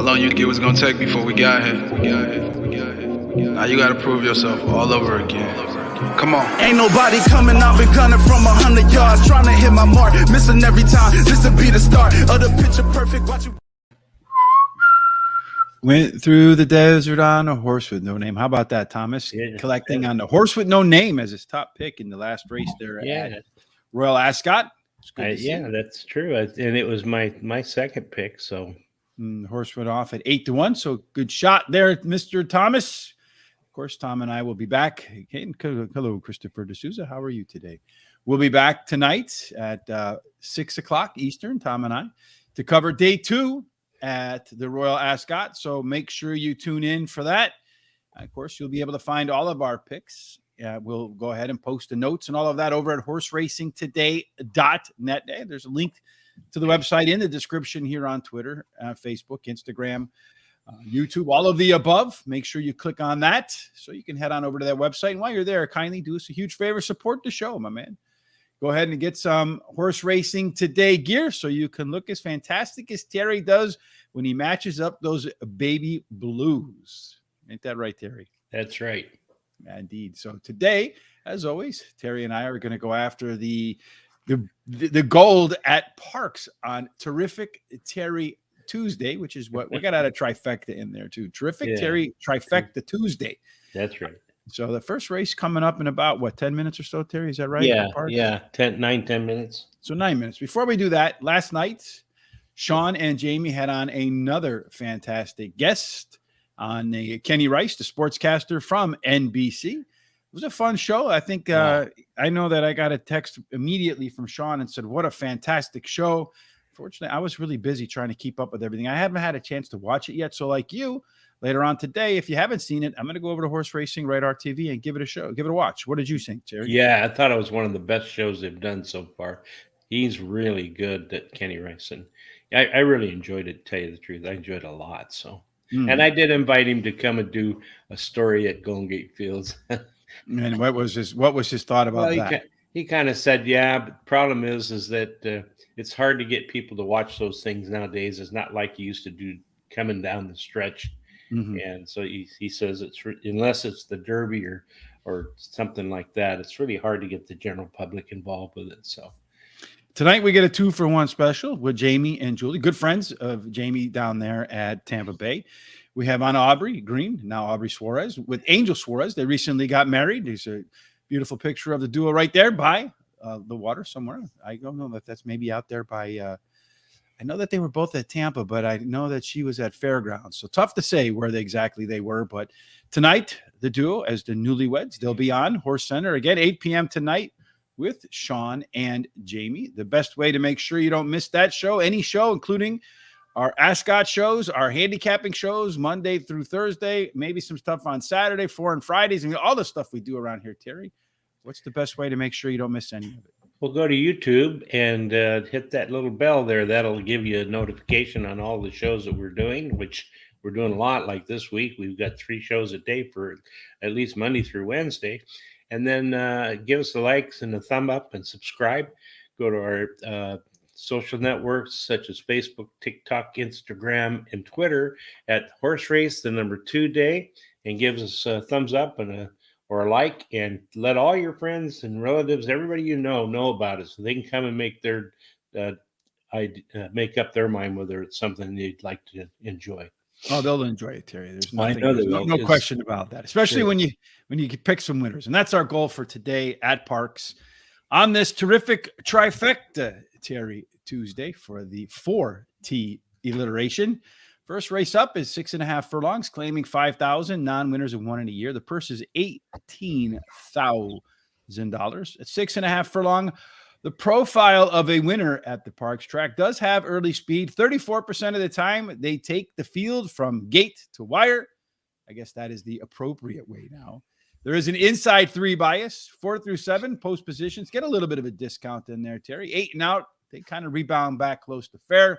long you think it was gonna take before we got here? Now you gotta prove yourself all over again. Come on. Ain't nobody coming, I've been gunning from 100 yards, trying to hit my mark, missing every time. This will be the start of the picture perfect. Watch you. Went through the desert on a horse with no name. How about that, Thomas? Yeah. Collecting on the horse with no name as his top pick in the last race there at Royal Ascot. Yeah, that's true. And it was my second pick. So the horse went off at 8-1. So good shot there, Mr. Thomas. Of course, Tom and I will be back. Hello, Christopher D'Souza. How are you today? We'll be back tonight at 6 o'clock Eastern, Tom and I, to cover day 2 at the Royal Ascot. So make sure you tune in for that. Of course, you'll be able to find all of our picks. We'll go ahead and post the notes and all of that over at horseracingtoday.net. There's a link to the website in the description here on Twitter, Facebook, Instagram, YouTube, all of the above. Make sure you click on that so you can head on over to that website. And while you're there, kindly do us a huge favor, support the show, my man. Go ahead and get some Horse Racing Today gear so you can look as fantastic as Terry does when he matches up those baby blues. Ain't that right, Terry? That's right. Indeed. So today, as always, Terry and I are going to go after the gold at Parx on Terrific Terry Tuesday, which is what we got out of trifecta in there too. Terrific Terry Trifecta Tuesday. That's right. So the first race coming up in about 10 minutes or so, Terry? Is that right? Yeah. 10 minutes. So 9 minutes. Before we do that, last night, Sean and Jamie had on another fantastic guest on Kenny Rice, the sportscaster from NBC. It was a fun show. I think I know that I got a text immediately from Sean and said, what a fantastic show. Fortunately, I was really busy trying to keep up with everything. I haven't had a chance to watch it yet. So like you, later on today, if you haven't seen it, I'm going to go over to Horse Racing Radar TV and give it a watch. What did you think, Terry? Yeah, I thought it was one of the best shows they've done so far. He's really good at Kenny Rice. And I really enjoyed it, to tell you the truth. I enjoyed it a lot. So, and I did invite him to come and do a story at Golden Gate Fields. And what was his thought about that? He kind of said, but the problem is that it's hard to get people to watch those things nowadays. It's not like you used to do coming down the stretch. Mm-hmm. And so he says unless it's the Derby or something like that, it's really hard to get the general public involved with it. So tonight we get a 2-for-1 special with Jamie and Julie, good friends of Jamie down there at Tampa Bay. We have on Aubrey Green, now Aubrey Suarez, with Angel Suarez. They recently got married. There's a beautiful picture of the duo right there by the water somewhere. I don't know if that's maybe out there by I know that they were both at Tampa, but I know that she was at Fairgrounds. So tough to say where exactly they were. But tonight, the duo as the newlyweds, they'll be on Horse Center again, 8 p.m. tonight with Sean and Jamie. The best way to make sure you don't miss that show, any show, including our Ascot shows, our handicapping shows, Monday through Thursday, maybe some stuff on Saturday, 4 and Fridays, and all the stuff we do around here, Terry. What's the best way to make sure you don't miss any of it? Well, go to YouTube and hit that little bell there. That'll give you a notification on all the shows that we're doing, which we're doing a lot. Like this week, we've got 3 shows a day for at least Monday through Wednesday. And then give us the likes and the thumb up and subscribe. Go to our social networks such as Facebook, TikTok, Instagram, and Twitter at Horse Race, the number 2 day, and give us a thumbs up and or a like, and let all your friends and relatives, everybody you know about it, so they can come and make their make up their mind whether it's something they'd like to enjoy. Oh, they'll enjoy it, Terry. There's nothing, I know they will. No question about that. Especially when you pick some winners, and that's our goal for today at Parx on this terrific trifecta, Terry, Tuesday for the 4T alliteration. First race up is 6.5 furlongs, claiming 5,000. Non-winners have won in a year. The purse is $18,000 at 6.5 furlong. The profile of a winner at the Parx track does have early speed. 34% of the time, they take the field from gate to wire. I guess that is the appropriate way now. There is an inside 3 bias. 4 through 7 post positions get a little bit of a discount in there, Terry. 8 and out, they kind of rebound back close to fair.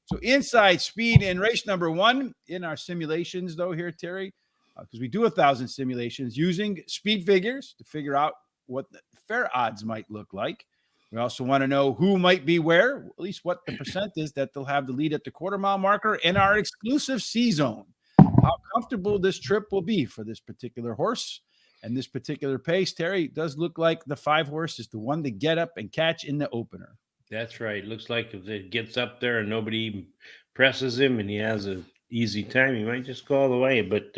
So inside speed in race number 1 in our simulations, though, here, Terry, because we do 1,000 simulations using speed figures to figure out what the fair odds might look like. We also want to know who might be where, at least what the percent is that they'll have the lead at the quarter-mile marker in our exclusive C zone. How comfortable this trip will be for this particular horse and this particular pace. Terry, it does look like the 5 horse is the one to get up and catch in the opener. That's right. Looks like if it gets up there and nobody even presses him and he has a easy time, he might just go all the way. But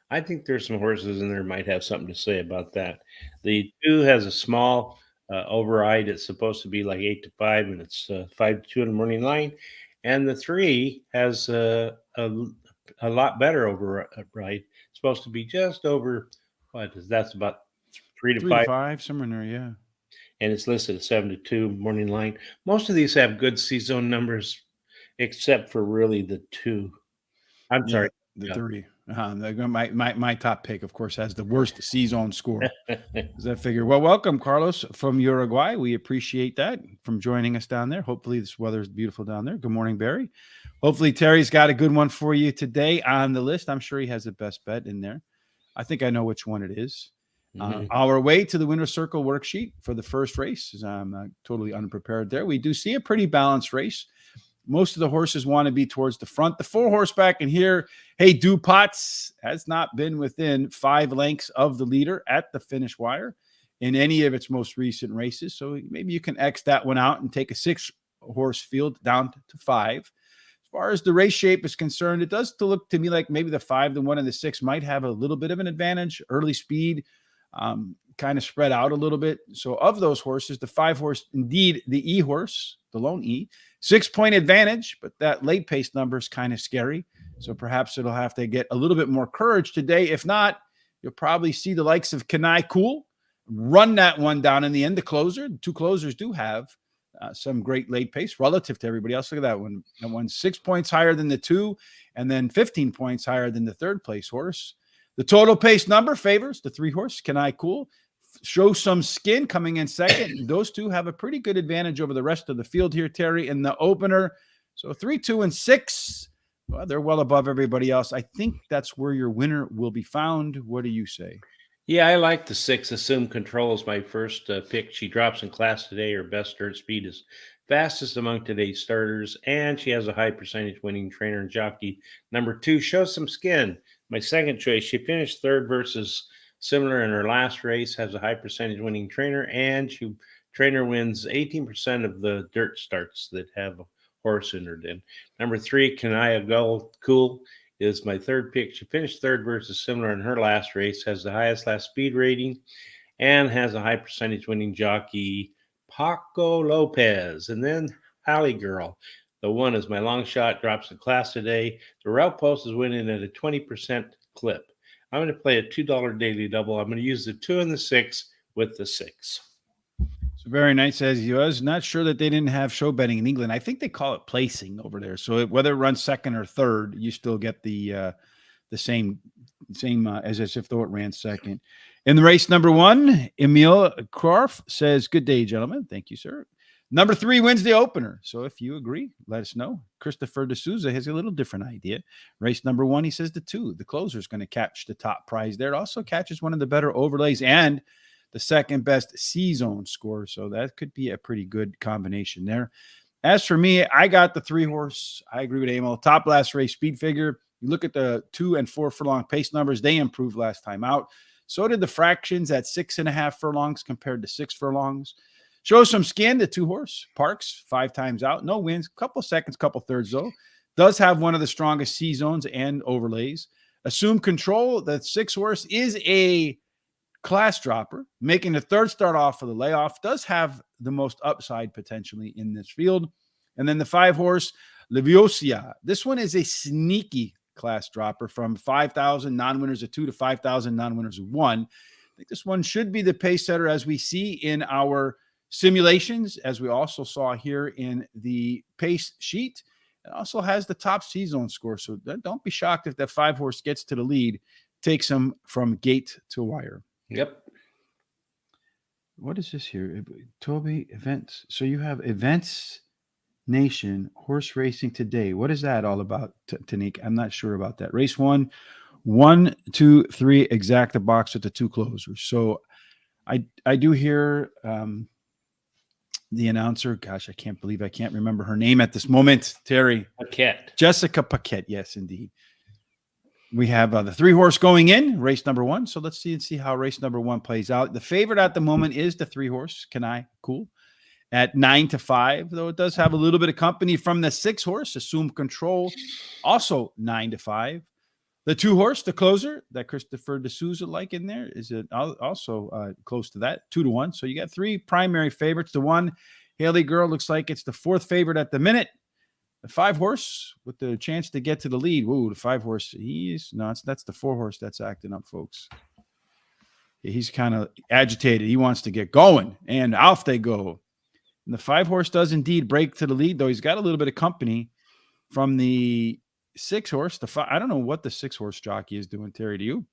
I think there's some horses in there might have something to say about that. The 2 has a small override. It's supposed to be like 8-5, and it's 5-2 in the morning line. And the 3 has a lot better override. It's supposed to be just over what is that's about 3 to 3 to 5. 5, somewhere in there, yeah. And it's listed at 7-2 morning line. Most of these have good C zone numbers, except for really the 2. I'm Yeah, sorry, the 3. My top pick, of course, has the worst C zone score. Does that figure? Well, welcome, Carlos from Uruguay. We appreciate that from joining us down there. Hopefully, this weather is beautiful down there. Good morning, Barry. Hopefully, Terry's got a good one for you today on the list. I'm sure he has the best bet in there. I think I know which one it is. Our way to the winner's circle worksheet for the first race is I'm totally unprepared there. We do see a pretty balanced race. Most of the horses want to be towards the front. The 4 horseback in here, Hey Dupots, has not been within 5 lengths of the leader at the finish wire in any of its most recent races. So maybe you can X that one out and take a 6 horse field down to 5. As far as the race shape is concerned, it does look to me like maybe the 5, the 1, and the 6 might have a little bit of an advantage. Early speed, kind of spread out a little bit. So of those horses, the 5 horse, indeed the E horse, the lone E, 6-point advantage, but that late pace number is kind of scary. So perhaps it'll have to get a little bit more courage today. If not, you'll probably see the likes of Kenai Cool run that one down in the end. The 2 closers do have some great late pace relative to everybody else. Look at that one. That one's 6 points higher than the 2 and then 15 points higher than the 3rd place horse. The total pace number favors the 3 horse, Kenai Cool. Show some skin coming in second. Those 2 have a pretty good advantage over the rest of the field here, Terry, in the opener. So 3, 2, and 6, well, they're well above everybody else. I think that's where your winner will be found. What do you say? Yeah, I like the 6. Assume Control is my first pick. She drops in class today. Her best start speed is fastest among today's starters, and she has a high percentage winning trainer and jockey. Number 2, Show Some Skin. My second choice. She finished 3rd versus similar in her last race, has a high percentage winning trainer, and trainer wins 18% of the dirt starts that have a horse entered in. Number 3, Kanaya Cool is my 3rd pick. She finished 3rd versus similar in her last race, has the highest last speed rating, and has a high percentage winning jockey, Paco Lopez. And then Halley Girl. The 1 is my long shot, drops in class today. The route post is winning at a 20% clip. I'm going to play a $2 daily double. I'm going to use the 2 and the 6 with the 6. So very nice as he was. Not sure that they didn't have show betting in England. I think they call it placing over there. So whether it runs 2nd or 3rd, you still get the same as if though it ran 2nd. In the race number 1, Emil Korf says, "Good day, gentlemen." Thank you, sir. Number 3 wins the opener. So if you agree, let us know. Christopher D'Souza has a little different idea. Race number 1, he says the 2. The closer is going to catch the top prize there. It also catches one of the better overlays and the 2nd best C-zone score. So that could be a pretty good combination there. As for me, I got the 3 horse. I agree with Emil. Top last race speed figure. You look at the 2 and 4 furlong pace numbers. They improved last time out. So did the fractions at 6.5 furlongs compared to 6 furlongs. Show Some Skin, the 2 horse, Parx, 5 times out. No wins, couple seconds, couple thirds though. Does have one of the strongest C zones and overlays. Assume Control, the 6 horse, is a class dropper, making the 3rd start off for the layoff. Does have the most upside potentially in this field. And then the 5 horse, Leviosia. This one is a sneaky class dropper from 5,000 non-winners of 2 to 5,000 non-winners of 1. I think this one should be the pace setter as we see in our simulations, as we also saw here in the pace sheet. It also has the top C-zone score. So don't be shocked if that 5 horse gets to the lead, takes them from gate to wire. Yep. What is this here? Toby Events. So you have Events Nation Horse Racing Today. What is that all about, Tanik? I'm not sure about that. Race 1, 1, 2, 3, exacta box with the 2 closers. So I do hear the announcer. Gosh, I can't believe I can't remember her name at this moment. Terry. Paquette. Jessica Paquette. Yes, indeed. We have the 3-horse going in, race number 1. So let's see how race number 1 plays out. The favorite at the moment is the 3-horse. Can I? Cool. At 9-5, though it does have a little bit of company from the 6-horse, Assume Control, also 9-5. The 2-horse, the closer, that Christopher D'Souza like in there, is it also close to that, 2-1. So you got 3 primary favorites. The 1, Haley Girl, looks like it's the 4th favorite at the minute. The 5-horse with the chance to get to the lead. Whoa, the 5-horse, that's the 4-horse that's acting up, folks. He's kind of agitated. He wants to get going, and off they go. And the 5-horse does indeed break to the lead, though he's got a little bit of company from the 6-horse. I don't know what the 6-horse jockey is doing, Terry. Do you?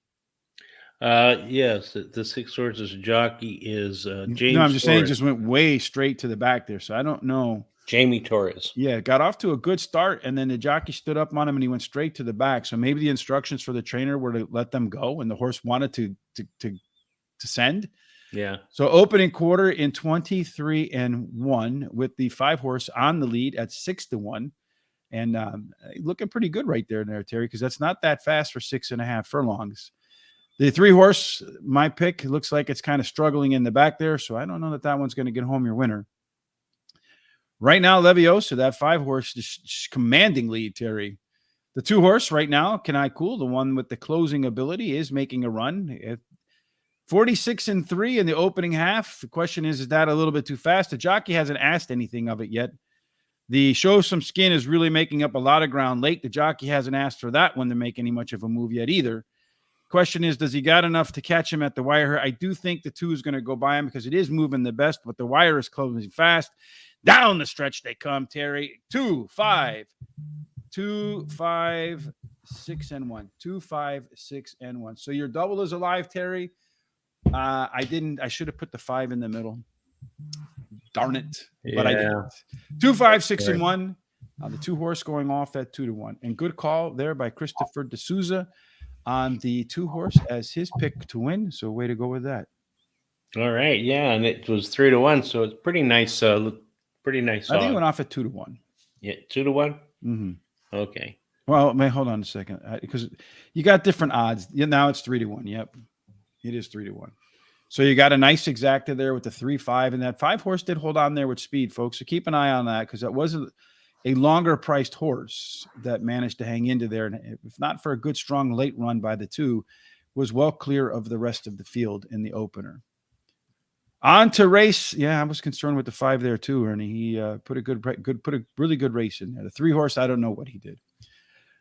Yes, the 6-horse's jockey is James. No, I'm just Torres. saying, just went way straight to the back there. So I don't know. Jamie Torres. Yeah, got off to a good start, and then the jockey stood up on him, and he went straight to the back. So maybe the instructions for the trainer were to let them go, and the horse wanted to send. Yeah. So opening quarter in 23-1 with the 5-horse on the lead at 6-1, and looking pretty good right there, Terry, because that's not that fast for 6.5 furlongs. The 3-horse, my pick, looks like it's kind of struggling in the back there, so I don't know that one's going to get home your winner. Right now, Leviosa, that 5-horse, just commanding lead, Terry. The 2-horse right now, Can I Cool, the one with the closing ability, is making a run. 46-3 in the opening half. The question is that a little bit too fast? The jockey hasn't asked anything of it yet. The Show Some Skin is really making up a lot of ground late. The jockey hasn't asked for that one to make any much of a move yet either. Question is, does he got enough to catch him at the wire? I do think the 2 is going to go by him because it is moving the best, but the wire is closing fast. Down the stretch they come, Terry. 2, 5, 2, 5, 6, and 1. 2, 5, 6, and 1. So your double is alive, Terry. I should have put the 5 in the middle. Darn it. But I didn't. 2, 5, 6, and 1. The 2-horse going off at 2-1. And good call there by Christopher D'Souza on the 2-horse as his pick to win. So way to go with that. All right. Yeah. And it was 3-1. So it's pretty nice. Pretty nice. I think it went off at 2-1. Yeah. 2-1. Mm-hmm. Okay. Well, hold on a second, because you got different odds. Yeah, now it's 3-1. Yep. It is 3-1. So you got a nice exacta there with the 3-5, and that 5-horse did hold on there with speed, folks. So keep an eye on that, because that wasn't a longer priced horse that managed to hang into there. And if not for a good, strong late run by the 2, was well clear of the rest of the field in the opener. On to race. Yeah, I was concerned with the 5 there too, Ernie. He put a really good race in there. The 3-horse, I don't know what he did.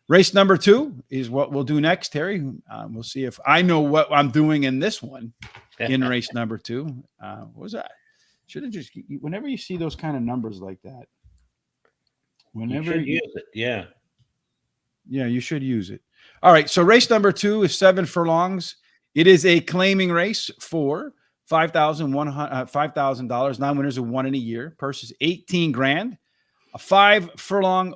Race number 2 is what we'll do next, Terry. We'll see if I know what I'm doing in this one in race number 2. What was that? Should have just, whenever you see those kind of numbers like that, whenever you use it. Yeah. Yeah, you should use it. All right. So race number 2 is 7 furlongs. It is a claiming race for $5,000. 9 winners of 1 in a year. Purse is $18,000. A 7 furlong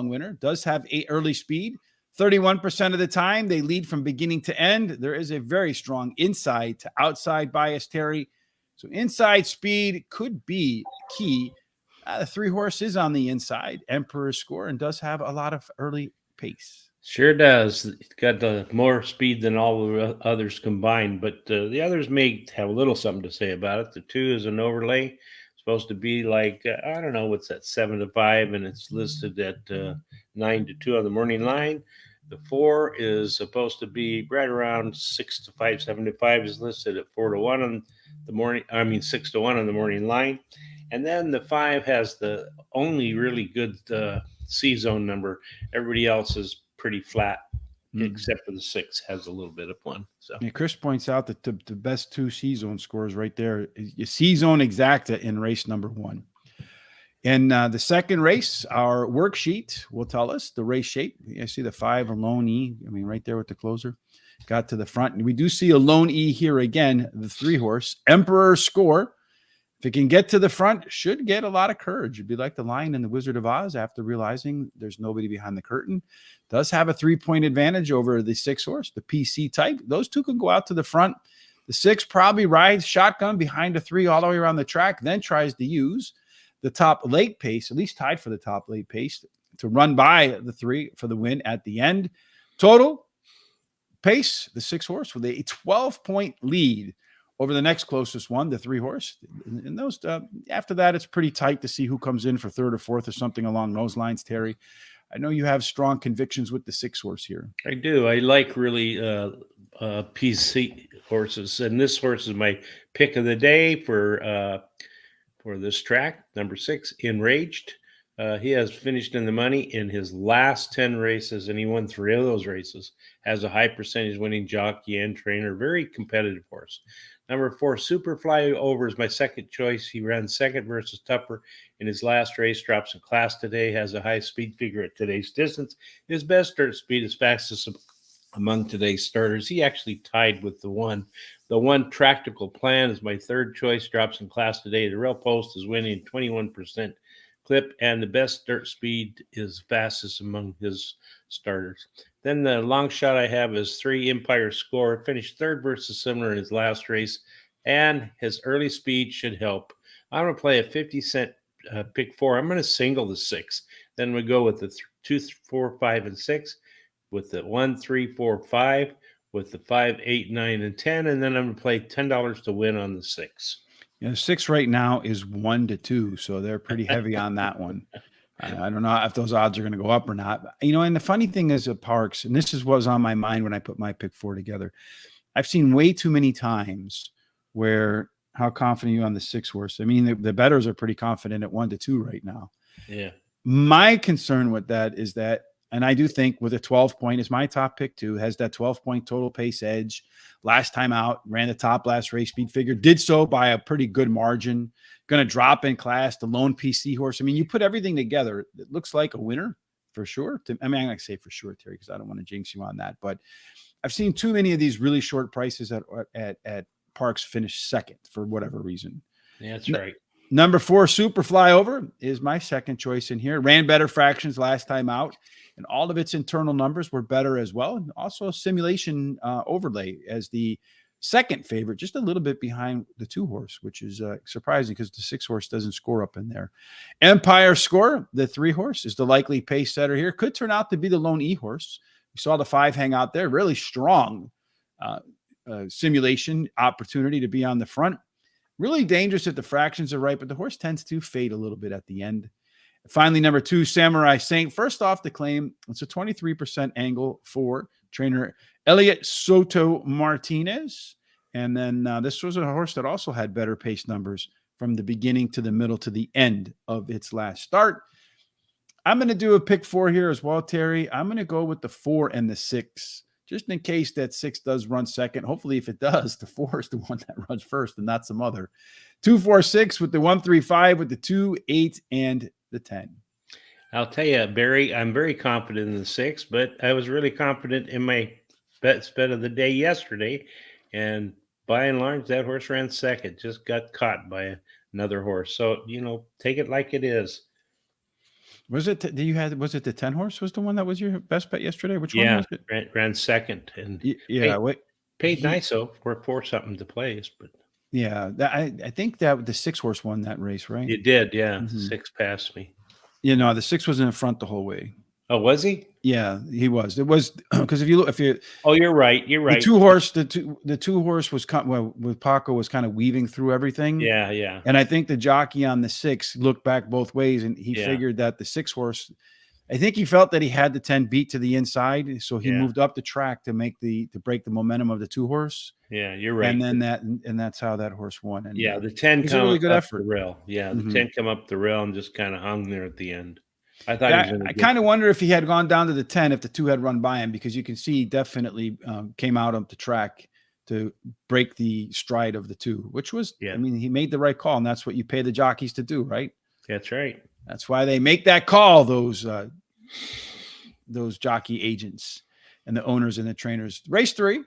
winner does have 8 early speed. 31% of the time, they lead from beginning to end. There is a very strong inside to outside bias, Terry. So inside speed could be key. The 3-horse is on the inside, Emperor's Score, and does have a lot of early pace. Sure does. It's got more speed than all the others combined, but the others may have a little something to say about it. The 2 is an overlay. Supposed to be like, I don't know, what's that, 7-5, and it's listed at 9-2 on the morning line. The 4 is supposed to be right around 6-5, 7-5 is listed at 4-1 on the morning. 6-1 on the morning line. And then the 5 has the only really good C-zone number. Everybody else is pretty flat, except for the 6 has a little bit of one. So yeah, Chris points out that the best 2 C-zone scores right there is C-zone exacta in race number 1. In the second race, our worksheet will tell us the race shape. I see the 5 alone E. Right there with the closer. Got to the front. And we do see a lone E here again, the 3-horse. Emperor's Score. If it can get to the front, should get a lot of courage. It'd be like the Lion in the Wizard of Oz after realizing there's nobody behind the curtain. Does have a 3-point advantage over the 6-horse, the PC type. Those 2 can go out to the front. The 6 probably rides shotgun behind a 3 all the way around the track, then tries to use the top late pace, at least tied for the top late pace, to run by the 3 for the win at the end. Total pace, the 6 horse with a 12-point lead over the next closest one, the 3 horse. And those after that, it's pretty tight to see who comes in for third or fourth or something along those lines, Terry. I know you have strong convictions with the 6 horse here. I do. I like really PC horses, and this horse is my pick of the day for this track. Number 6, Enraged. He has finished in the money in his last 10 races, and he won 3 of those races. Has a high percentage winning jockey and trainer. Very competitive horse. Number 4, Superfly Over is my second choice. He ran second versus Tupper in his last race. Drops in class today. Has a high speed figure at today's distance. His best dirt speed is fastest among today's starters. He actually tied with the one. The one Practical Plan is my third choice. Drops in class today. The Rail Post is winning 21% clip, and the best dirt speed is fastest among his starters. Then the long shot I have is 3, Empire Score. Finished third versus Similar in his last race, and his early speed should help. I'm going to play a 50-cent pick 4. I'm going to single the 6. Then we go with the 2, 4, 5, and 6, with the 1, 3, 4, 5, with the 5, 8, 9, and 10, and then I'm going to play $10 to win on the 6. 6 right now is 1-2, so they're pretty heavy on that one. I don't know if those odds are going to go up or not. And the funny thing is at Parx, and this is what was on my mind when I put my pick 4 together. I've seen way too many times where how confident are you on the 6 horse? I mean, the bettors are pretty confident at 1-2 right now. Yeah. My concern with that is that, and I do think with a 12-point is my top pick too, has that 12-point total pace edge. Last time out, ran the top last race speed figure, did so by a pretty good margin. Going to drop in class, the lone PC horse. I mean, you put everything together, it looks like a winner for sure. I'm not going to say for sure, Terry, because I don't want to jinx you on that. But I've seen too many of these really short prices at Parx finish second for whatever reason. Yeah, that's right. Number 4, Superfly Over is my second choice in here. Ran better fractions last time out, and all of its internal numbers were better as well. And also a simulation overlay as the second favorite, just a little bit behind the 2 horse, which is surprising because the 6 horse doesn't score up in there. Empire Score, the 3 horse, is the likely pace setter here. Could turn out to be the lone E horse. We saw the 5 hang out there. Really strong simulation opportunity to be on the front. Really dangerous if the fractions are right, but the horse tends to fade a little bit at the end. Finally, number 2, Samurai Saint. First off the claim, it's a 23% angle for trainer Elliot Soto Martinez. And then this was a horse that also had better pace numbers from the beginning to the middle to the end of its last start. I'm going to do a pick 4 here as well, Terry. I'm going to go with the 4 and the 6. Just in case that 6 does run second. Hopefully, if it does, the 4 is the one that runs first and not some other. 2, 4, 6 with the 1, 3, 5 with the 2, 8, and the 10. I'll tell you, Barry, I'm very confident in the 6, but I was really confident in my bet of the day yesterday. And by and large, that horse ran second, just got caught by another horse. So, take it like it is. Was it was it the 10 horse was the one that was your best bet yesterday? Which one was it? Ran second and paid nice though for something to place, but yeah, I think that the 6 horse won that race, right? It did, yeah. Mm-hmm. 6 passed me. The 6 was in the front the whole way. Oh, was he? Yeah, he was. It was because if you oh, you're right. The 2 horse, the two horse was with Paco was kind of weaving through everything. Yeah. And I think the jockey on the 6 looked back both ways, and he figured that the 6 horse. I think he felt that he had the 10 beat to the inside, so he moved up the track to break the momentum of the 2 horse. Yeah, you're right. And then that's how that horse won. And the 10 come really good up effort. the rail. Yeah, the 10 come up the rail and just kind of hung there at the end. I thought I kind of wonder if he had gone down to the 10 if the 2 had run by him, because you can see he definitely came out of the track to break the stride of the 2, which was, I mean, he made the right call, and that's what you pay the jockeys to do, right? That's right. That's why they make that call, those jockey agents and the owners and the trainers. Race 3, we'll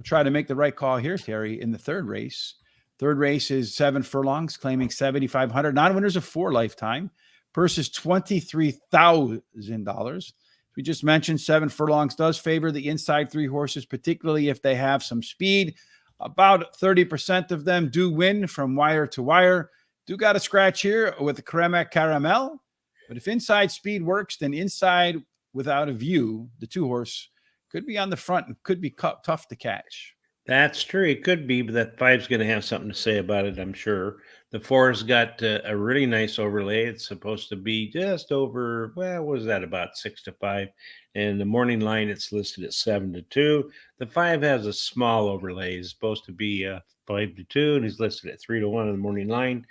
try to make the right call here, Terry, in the third race. Third race is 7 furlongs, claiming $7,500. Non-winners of 4 lifetime. Purse is $23,000. We just mentioned 7 furlongs does favor the inside 3 horses, particularly if they have some speed. About 30% of them do win from wire to wire. Do got a scratch here with the Crema Caramel. But if inside speed works, then inside without a view, the 2-horse could be on the front and could be tough to catch. That's true. It could be, but that 5's going to have something to say about it, I'm sure. The 4's got a really nice overlay. It's supposed to be just over, well, what is that, about 6-5? And the morning line, it's listed at 7-2. The 5 has a small overlay. It's supposed to be 5-2, and he's listed at 3-1 on the morning line.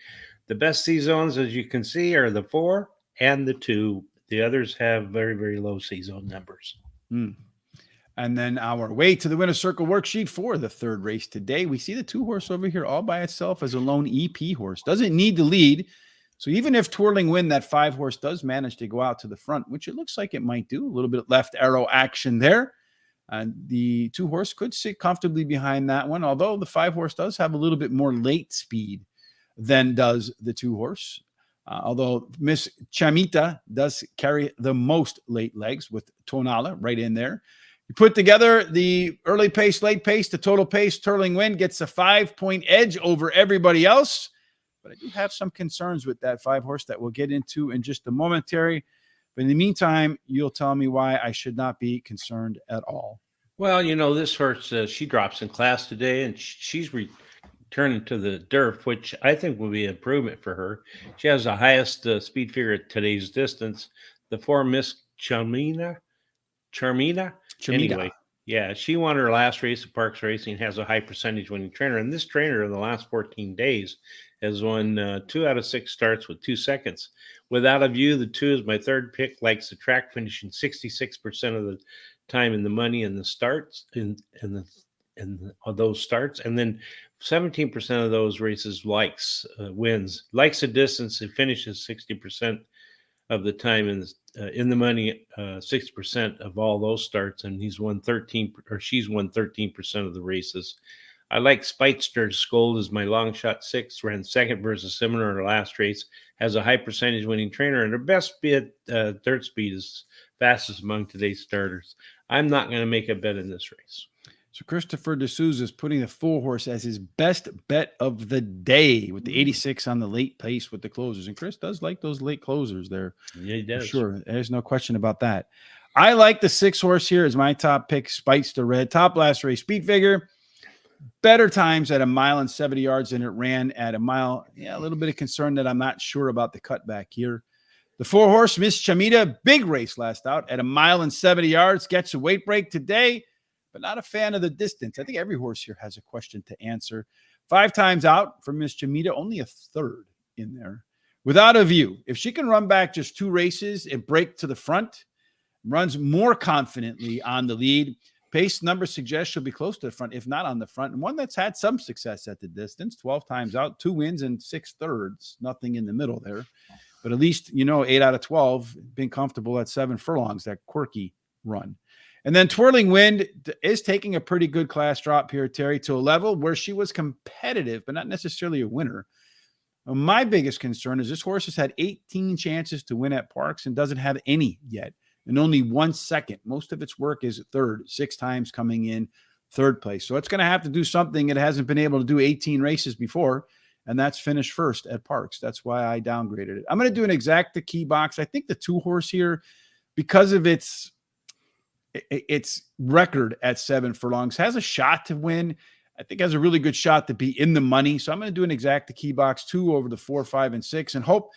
The best C zones, as you can see, are the 4 and the 2. The others have very, very low C zone numbers. And then our way to the winner circle worksheet for the third race today. We see the 2-horse over here all by itself as a lone EP horse. Doesn't need to lead. So even if Twirling Wind, that 5-horse, does manage to go out to the front, which it looks like it might do, a little bit left arrow action there. And the 2-horse could sit comfortably behind that one, although the 5-horse does have a little bit more late speed than does the 2-horse. Although Miss Chamita does carry the most late legs with Tonala right in there. You put together the early pace, late pace, the total pace. Twirling Wind gets a 5-point edge over everybody else. But I do have some concerns with that 5-horse that we'll get into in just a moment, Terry. But in the meantime, you'll tell me why I should not be concerned at all. Well, this horse, she drops in class today, and she's returning to the DERF, which I think will be an improvement for her. She has the highest speed figure at today's distance. The 4 Miss Charmina. Anyway, yeah, she won her last race at Parx Racing, has a high percentage winning trainer. And this trainer in the last 14 days has won 2 out of 6 starts with 2 seconds. Without a view, the 2 is my third pick, likes the track, finishing 66% of the time in the money in the starts, in those starts. And then 17% of those races wins. Likes the distance, it finishes 60% of the time in the money, 60% of all those starts, and she's won 13% of the races. I like Speightster Scold as my long shot 6, ran second versus similar in her last race, has a high percentage winning trainer, and her best bit dirt speed is fastest among today's starters. I'm not going to make a bet in this race. So Christopher D'Souza is putting the 4-horse as his best bet of the day with the 86 on the late pace with the closers. And Chris does like those late closers there. Yeah, he does. Sure. There's no question about that. I like the 6-horse here as my top pick, Speightster Red. Top last race speed figure. Better times at 1 mile and 70 yards than it ran at 1 mile. Yeah, a little bit of concern that I'm not sure about the cutback here. The 4-horse, Miss Chamita, big race last out at 1 mile and 70 yards. Gets a weight break today, but not a fan of the distance. I think every horse here has a question to answer. 5 times out for Miss Chamita, only a third in there. Without a view, if she can run back just 2 races and break to the front, runs more confidently on the lead, pace number suggests she'll be close to the front, if not on the front. And one that's had some success at the distance, 12 times out, 2 wins and 6 thirds, nothing in the middle there. But at least, 8 out of 12, been comfortable at 7 furlongs, that quirky run. And then Twirling Wind is taking a pretty good class drop here, Terry, to a level where she was competitive, but not necessarily a winner. My biggest concern is this horse has had 18 chances to win at Parx and doesn't have any yet, and only 1 second. Most of its work is third, 6 times coming in third place. So it's going to have to do something it hasn't been able to do 18 races before, and that's finish first at Parx. That's why I downgraded it. I'm going to do an exacta key box. I think the 2-horse here, because of its record at 7 furlongs, has a shot to win. I think has a really good shot to be in the money. So I'm going to do an exacta key box 2 over the 4, 5, and 6 and hope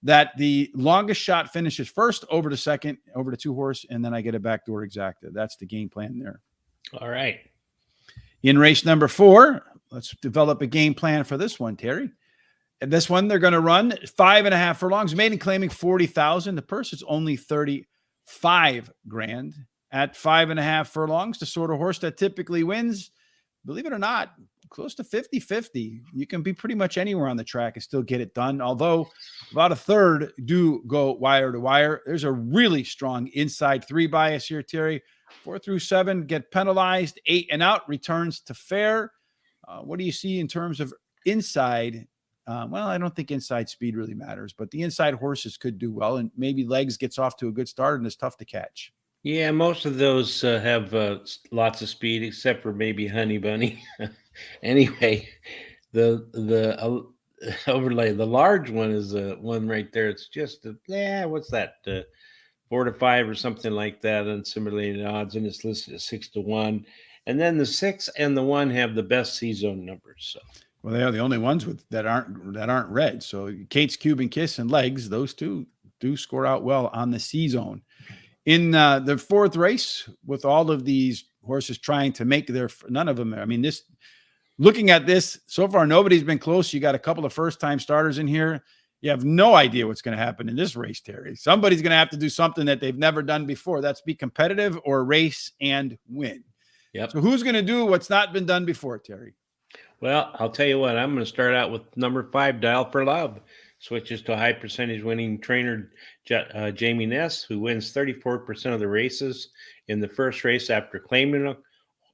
that the longest shot finishes first over the second, over the 2-horse, and then I get a backdoor exacta. That's the game plan there. All right. In race number 4, let's develop a game plan for this one, Terry. And this one, they're going to run 5.5 furlongs, maiden claiming 40,000. The purse is only 35 grand. At 5.5 furlongs, the sort of horse that typically wins, believe it or not, close to 50-50. You can be pretty much anywhere on the track and still get it done. Although about a third do go wire to wire. There's a really strong inside 3 bias here, Terry. 4 through 7 get penalized. 8 and out returns to fair. What do you see in terms of inside? Well, I don't think inside speed really matters, but the inside horses could do well, and maybe legs gets off to a good start and is tough to catch. Yeah, most of those have lots of speed, except for maybe Honey Bunny. Anyway, the overlay, the large one is the one right there. It's just what's that? 4 to 5 or something like that on simulated odds, and it's listed at 6 to 1. And then the 6 and the 1 have the best C zone numbers. So Well, they are the only ones that aren't red. So Kate's Cube and Kiss and Legs, those two do score out well on the C zone. In the fourth race, with all of these horses trying to make none of them. I mean, looking at this so far, nobody's been close. You got a couple of first-time starters in here. You have no idea what's going to happen in this race, Terry. Somebody's going to have to do something that they've never done before. That's be competitive or race and win. Yep. So who's going to do what's not been done before, Terry? Well, I'll tell you what, I'm going to start out with number 5, Dial for Love. Switches to a high percentage winning trainer, Jamie Ness, who wins 34% of the races in the first race after claiming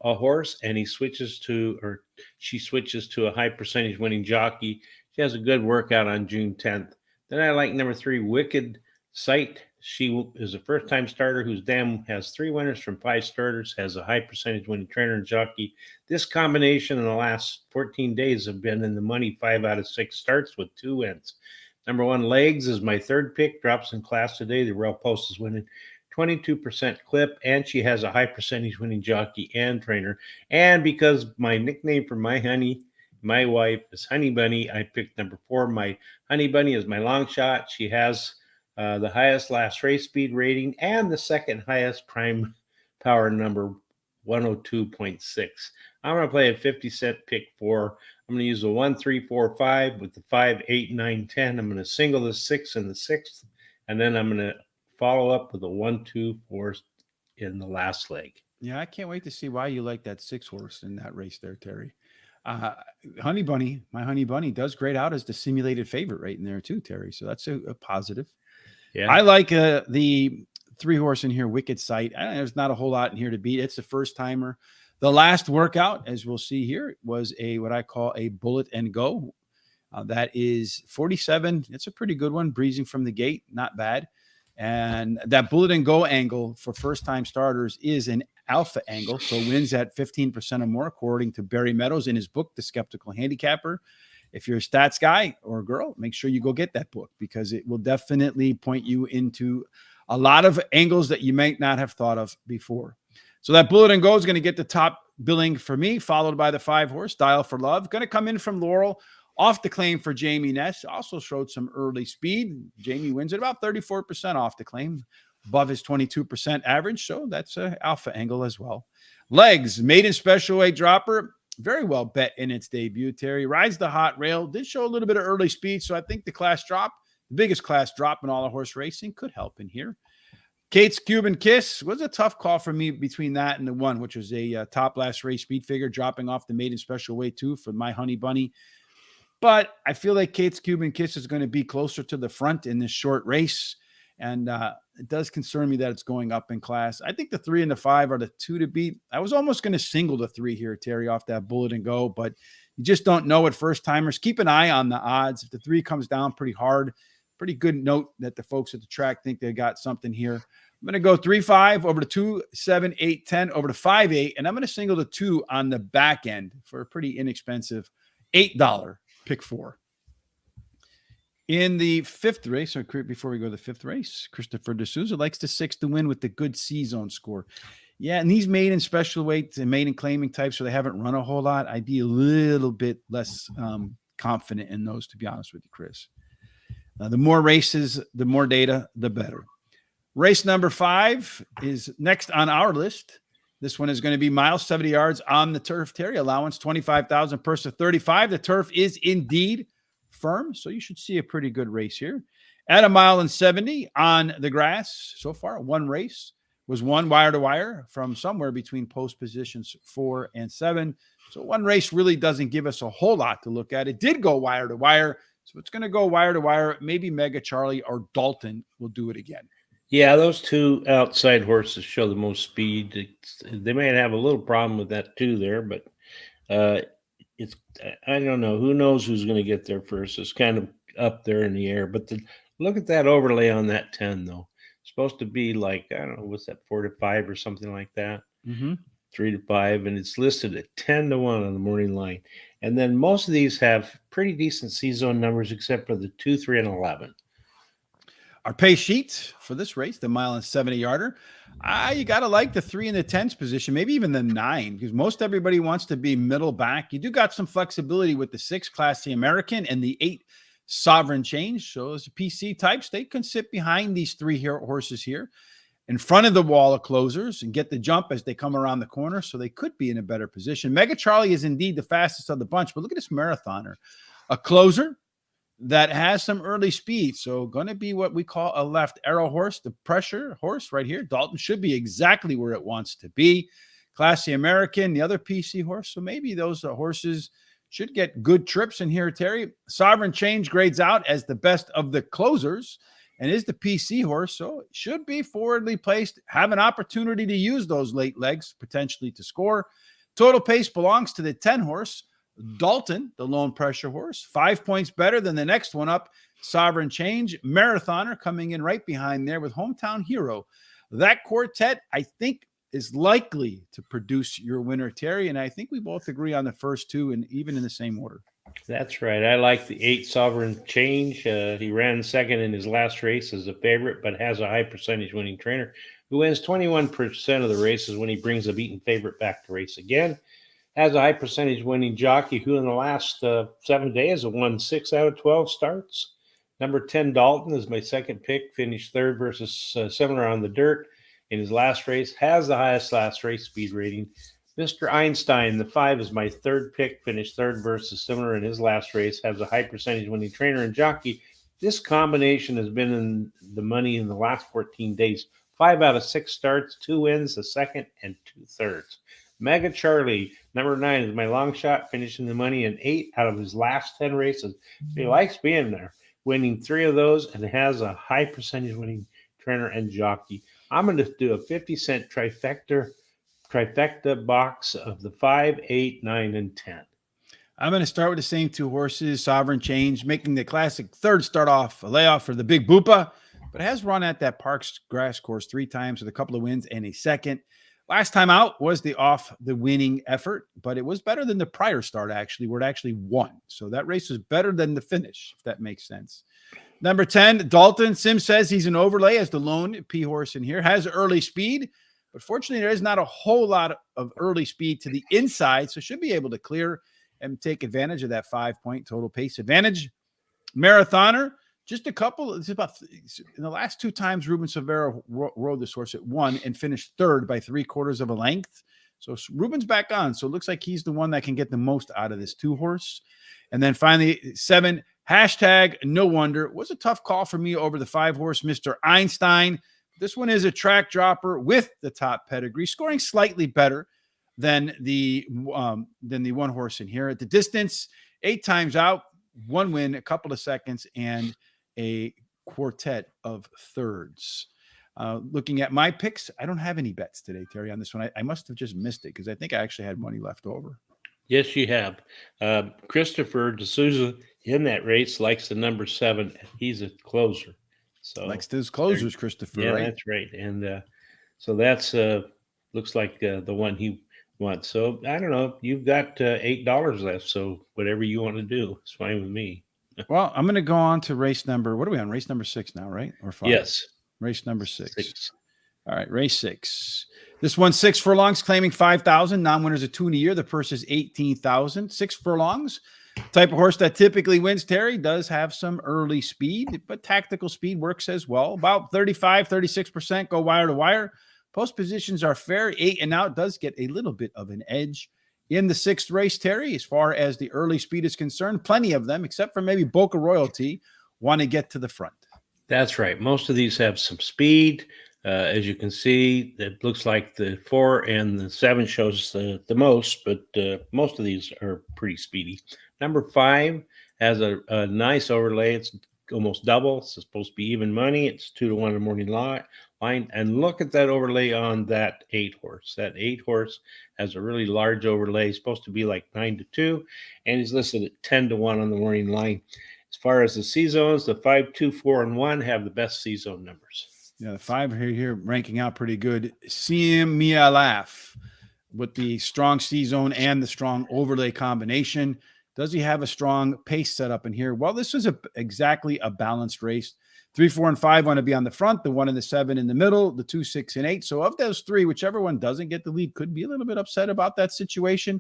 a horse, and she switches to a high percentage winning jockey. She has a good workout on June 10th. Then I like number 3, Wicked Sight. She is a first-time starter whose dam has 3 winners from 5 starters, has a high percentage winning trainer and jockey. This combination in the last 14 days have been in the money 5 out of 6 starts with 2 wins. Number 1, Legs, is my third pick, drops in class today. The Rail Post is winning 22% clip, and she has a high percentage winning jockey and trainer. And because my nickname for my wife is Honey Bunny, I picked number 4. My Honey Bunny is my long shot. She has the highest last race speed rating and the second highest prime power number, 102.6. I'm going to play a 50-cent pick 4. I'm going to use the 1, 3, 4, 5 with the 5, 8, 9, 10. I'm going to single the 6 in the 6th, and then I'm going to follow up with a 1, 2, 4 in the last leg. Yeah, I can't wait to see why you like that 6 horse in that race there, Terry. Honey Bunny, my Honey Bunny, does great out as the simulated favorite right in there too, Terry. So that's a positive. Yeah, I like the 3 horse in here, Wicked Sight. There's not a whole lot in here to beat. It's the first timer. The last workout, as we'll see here, was what I call a bullet and go. That is 47. It's a pretty good one, breezing from the gate, not bad. And that bullet and go angle for first-time starters is an alpha angle, so wins at 15% or more, according to Barry Meadows in his book, The Skeptical Handicapper. If you're a stats guy or girl, make sure you go get that book, because it will definitely point you into a lot of angles that you might not have thought of before. So that bullet and go is going to get the top billing for me, followed by the 5 horse, Dial for Love. Going to come in from Laurel, off the claim for Jamie Ness. Also showed some early speed. Jamie wins at about 34% off the claim, above his 22% average. So that's an alpha angle as well. Legs, maiden special weight dropper. Very well bet in its debut, Terry. Rides the hot rail. Did show a little bit of early speed, so I think the class drop, the biggest class drop in all of horse racing, could help in here. Kate's Cube and Kiss was a tough call for me between that and the 1, which was a top last race speed figure, dropping off the maiden special weight 2 for my Honey Bunny. But I feel like Kate's Cube and Kiss is going to be closer to the front in this short race. And it does concern me that it's going up in class. I think the 3 and the 5 are the 2 to beat. I was almost going to single the 3 here, Terry, off that bullet and go, but you just don't know at first timers. Keep an eye on the odds. If the 3 comes down pretty hard, pretty good note that the folks at the track think they got something here. I'm going to go 3-5 over to 2, 7, 8, 10 over to 5, 8. And I'm going to single the 2 on the back end for a pretty inexpensive $8 pick 4. In the 5th race, or before we go to the 5th race, Christopher D'Souza likes the 6 to win with the good C-zone score. Yeah, and these maiden special weights and maiden claiming types, so they haven't run a whole lot. I'd be a little bit less confident in those, to be honest with you, Chris. The more races, the more data, the better. Race number 5 is next on our list. This one is going to be miles, 70 yards on the turf, Terry. Allowance, 25,000, purse of 35. The turf is indeed firm, so you should see a pretty good race here. At 1.70 on the grass so far, 1 race was won wire to wire from somewhere between post positions 4 and 7. So 1 race really doesn't give us a whole lot to look at. It did go wire to wire, so it's going to go wire to wire. Maybe Mega Charlie or Dalton will do it again. Yeah, those 2 outside horses show the most speed. They might have a little problem with that too there, but I don't know. Who knows who's going to get there first? It's kind of up there in the air. But look at that overlay on that 10, though. It's supposed to be like, I don't know, what's that, 4 to 5 or something like that. Mm-hmm. 3 to 5, and it's listed at 10 to 1 on the morning line. And then most of these have pretty decent C-zone numbers, except for the 2, 3, and 11. Our pay sheet for this race, the mile and 70 yarder. You got to like the 3 and the 10s position, maybe even the 9, because most everybody wants to be middle back. You do got some flexibility with the 6 Classy American and the 8 Sovereign Change. So as PC types, they can sit behind these 3 horses here in front of the wall of closers and get the jump as they come around the corner. So they could be in a better position. Mega Charlie is indeed the fastest of the bunch, but look at this marathoner, a closer that has some early speed. So going to be what we call a left arrow horse, the pressure horse right here. Dalton should be exactly where it wants to be. Classy American, the other PC horse. So maybe those horses should get good trips in here, Terry. Sovereign Change grades out as the best of the closers and is the PC horse. So it should be forwardly placed, have an opportunity to use those late legs, potentially to score. Total pace belongs to the 10 horse. Dalton, the lone pressure horse, 5 points better than the next one up, Sovereign Change. Marathoner coming in right behind there with Hometown Hero. That quartet, I think, is likely to produce your winner, Terry, and I think we both agree on the first two and even in the same order. That's right. I like the 8 Sovereign Change. He ran second in his last race as a favorite, but has a high percentage winning trainer who wins 21% of the races when he brings a beaten favorite back to race again. Has a high percentage winning jockey who in the last 7 days have won 6 out of 12 starts. Number 10, Dalton, is my second pick, finished third versus similar on the dirt in his last race, has the highest last race speed rating. Mr. Einstein, the 5, is my third pick, finished third versus similar in his last race, has a high percentage winning trainer and jockey. This combination has been in the money in the last 14 days. 5 out of 6 starts, 2 wins, a second, and 2 thirds. Mega Charlie, number 9, is my long shot, finishing the money in 8 out of his last 10 races. He likes being there, winning 3 of those, and has a high percentage winning trainer and jockey. I'm going to do a 50-cent trifecta box of the 5, 8, 9, and 10. I'm going to start with the same 2 horses, Sovereign Change, making the classic third start off, a layoff for the Big Boopa, but it has run at that Parx grass course 3 times with a couple of wins and a second. Last time out was the winning effort, but it was better than the prior start, actually, where it actually won. So that race was better than the finish, if that makes sense. Number 10, Dalton. Sim says he's an overlay as the lone P horse in here. Has early speed, but fortunately, there is not a whole lot of early speed to the inside, so should be able to clear and take advantage of that 5-point total pace advantage. Marathoner. Just a couple, it's about in the last 2 times Ruben Silvera rode this horse at 1 and finished third by 3/4 of a length. So Ruben's back on. So it looks like he's the one that can get the most out of this 2 horse. And then finally, 7, No Wonder. It was a tough call for me over the 5 horse, Mr. Einstein. This one is a track dropper with the top pedigree, scoring slightly better than the 1 horse in here. At the distance, 8 times out, 1 win, a couple of seconds, and a quartet of thirds. Looking at my picks, I don't have any bets today, Terry, on this one. I must have just missed it because I think I actually had money left over. Yes, you have. Christopher D'Souza in that race likes the number 7. He's a closer. So likes those closers, Christopher. Yeah, right? That's right. And so that's looks like the one he wants. So I don't know. You've got $8 left. So whatever you want to do, it's fine with me. Well, I'm going to go on to race number. What are we on? Race number 6 now, right? Or 5? Yes. Race number 6. All right, race 6. This one's 6 furlongs, claiming 5,000. Non-winners of 2 in a year. The purse is 18,000. 6 furlongs. Type of horse that typically wins, Terry, does have some early speed, but tactical speed works as well. About 35, 36% go wire to wire. Post positions are fair. 8 and out does get a little bit of an edge. In the 6th race, Terry, as far as the early speed is concerned, plenty of them, except for maybe Boca Royalty, want to get to the front. That's right. Most of these have some speed. As you can see, it looks like the 4 and the 7 shows the most, but most of these are pretty speedy. Number 5 has a nice overlay. It's almost double. It's supposed to be even money. It's 2 to 1 in the morning line. And look at that overlay on that 8 horse. That 8 horse has a really large overlay. It's supposed to be like 9 to 2, and he's listed at 10 to 1 on the morning line. As far as the C-zones, the 5, 2, 4, and 1 have the best C-zone numbers. Yeah, the 5 here ranking out pretty good. Siem Mia Laugh with the strong C zone and the strong overlay combination. Does he have a strong pace set up in here? Well, this was exactly a balanced race. 3, 4, and 5 want to be on the front, the 1 and the 7 in the middle, the 2, 6, and 8. So of those 3, whichever one doesn't get the lead could be a little bit upset about that situation.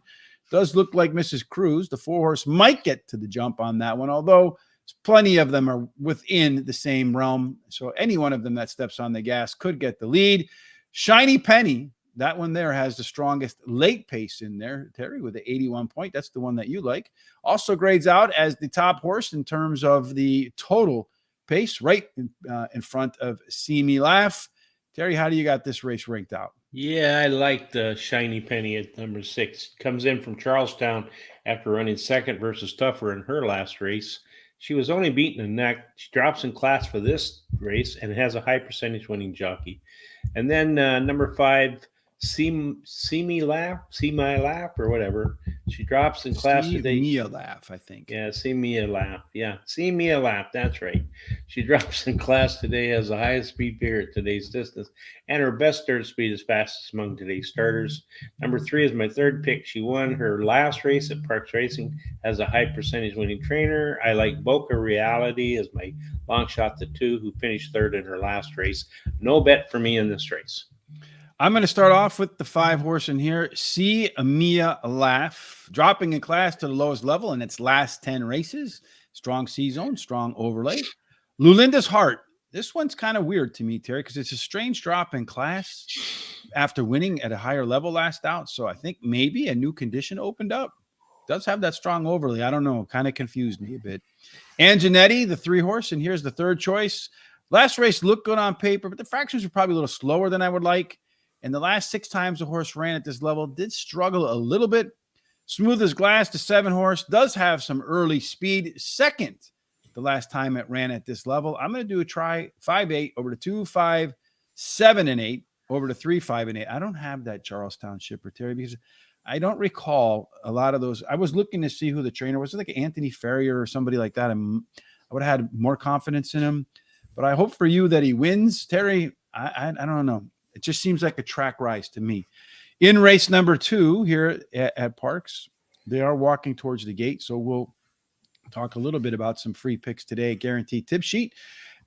Does look like Mrs. Cruz, the 4-horse, might get to the jump on that one, although plenty of them are within the same realm. So any one of them that steps on the gas could get the lead. Shiny Penny, that one there has the strongest late pace in there, Terry, with the 81 point. That's the one that you like. Also grades out as the top horse in terms of the total pace, right in front of See Me Laugh. Terry, how do you got this race ranked out? Yeah, I like the Shiny Penny at number 6. Comes in from Charlestown after running second versus Tougher in her last race. She was only beaten in neck. She drops in class for this race and has a high percentage winning jockey. And then number 5, See Me Laugh, or whatever. She drops in class today. See Me Laugh, I think. Yeah, See Me Laugh. Yeah, See Me Laugh. That's right. She drops in class today as the highest speed figure at today's distance, and her best start speed is fastest among today's starters. Number 3 is my third pick. She won her last race at Parx Racing as a high percentage winning trainer. I like Boca Reality as my long shot, the 2 who finished third in her last race. No bet for me in this race. I'm going to start off with the 5-horse in here. See Mia Laugh, dropping in class to the lowest level in its last 10 races. Strong C zone, strong overlay. Lulinda's Heart. This one's kind of weird to me, Terry, because it's a strange drop in class after winning at a higher level last out. So I think maybe a new condition opened up. Does have that strong overlay. I don't know. Kind of confused me a bit. Angenetti, the 3-horse, and here's the third choice. Last race looked good on paper, but the fractions were probably a little slower than I would like. And the last 6 times the horse ran at this level did struggle a little bit. Smooth as glass, the 7-horse does have some early speed. Second, the last time it ran at this level. I'm going to do a try 5-8 over to 2, 5, 7, and 8 over to 3, 5, and 8. I don't have that Charlestown shipper, Terry, because I don't recall a lot of those. I was looking to see who the trainer was. Like Anthony Ferrier or somebody like that. I would have had more confidence in him. But I hope for you that he wins. Terry, I don't know. It just seems like a track rise to me. In race number 2 here at Parx, they are walking towards the gate. So we'll talk a little bit about some free picks today. Guaranteed tip sheet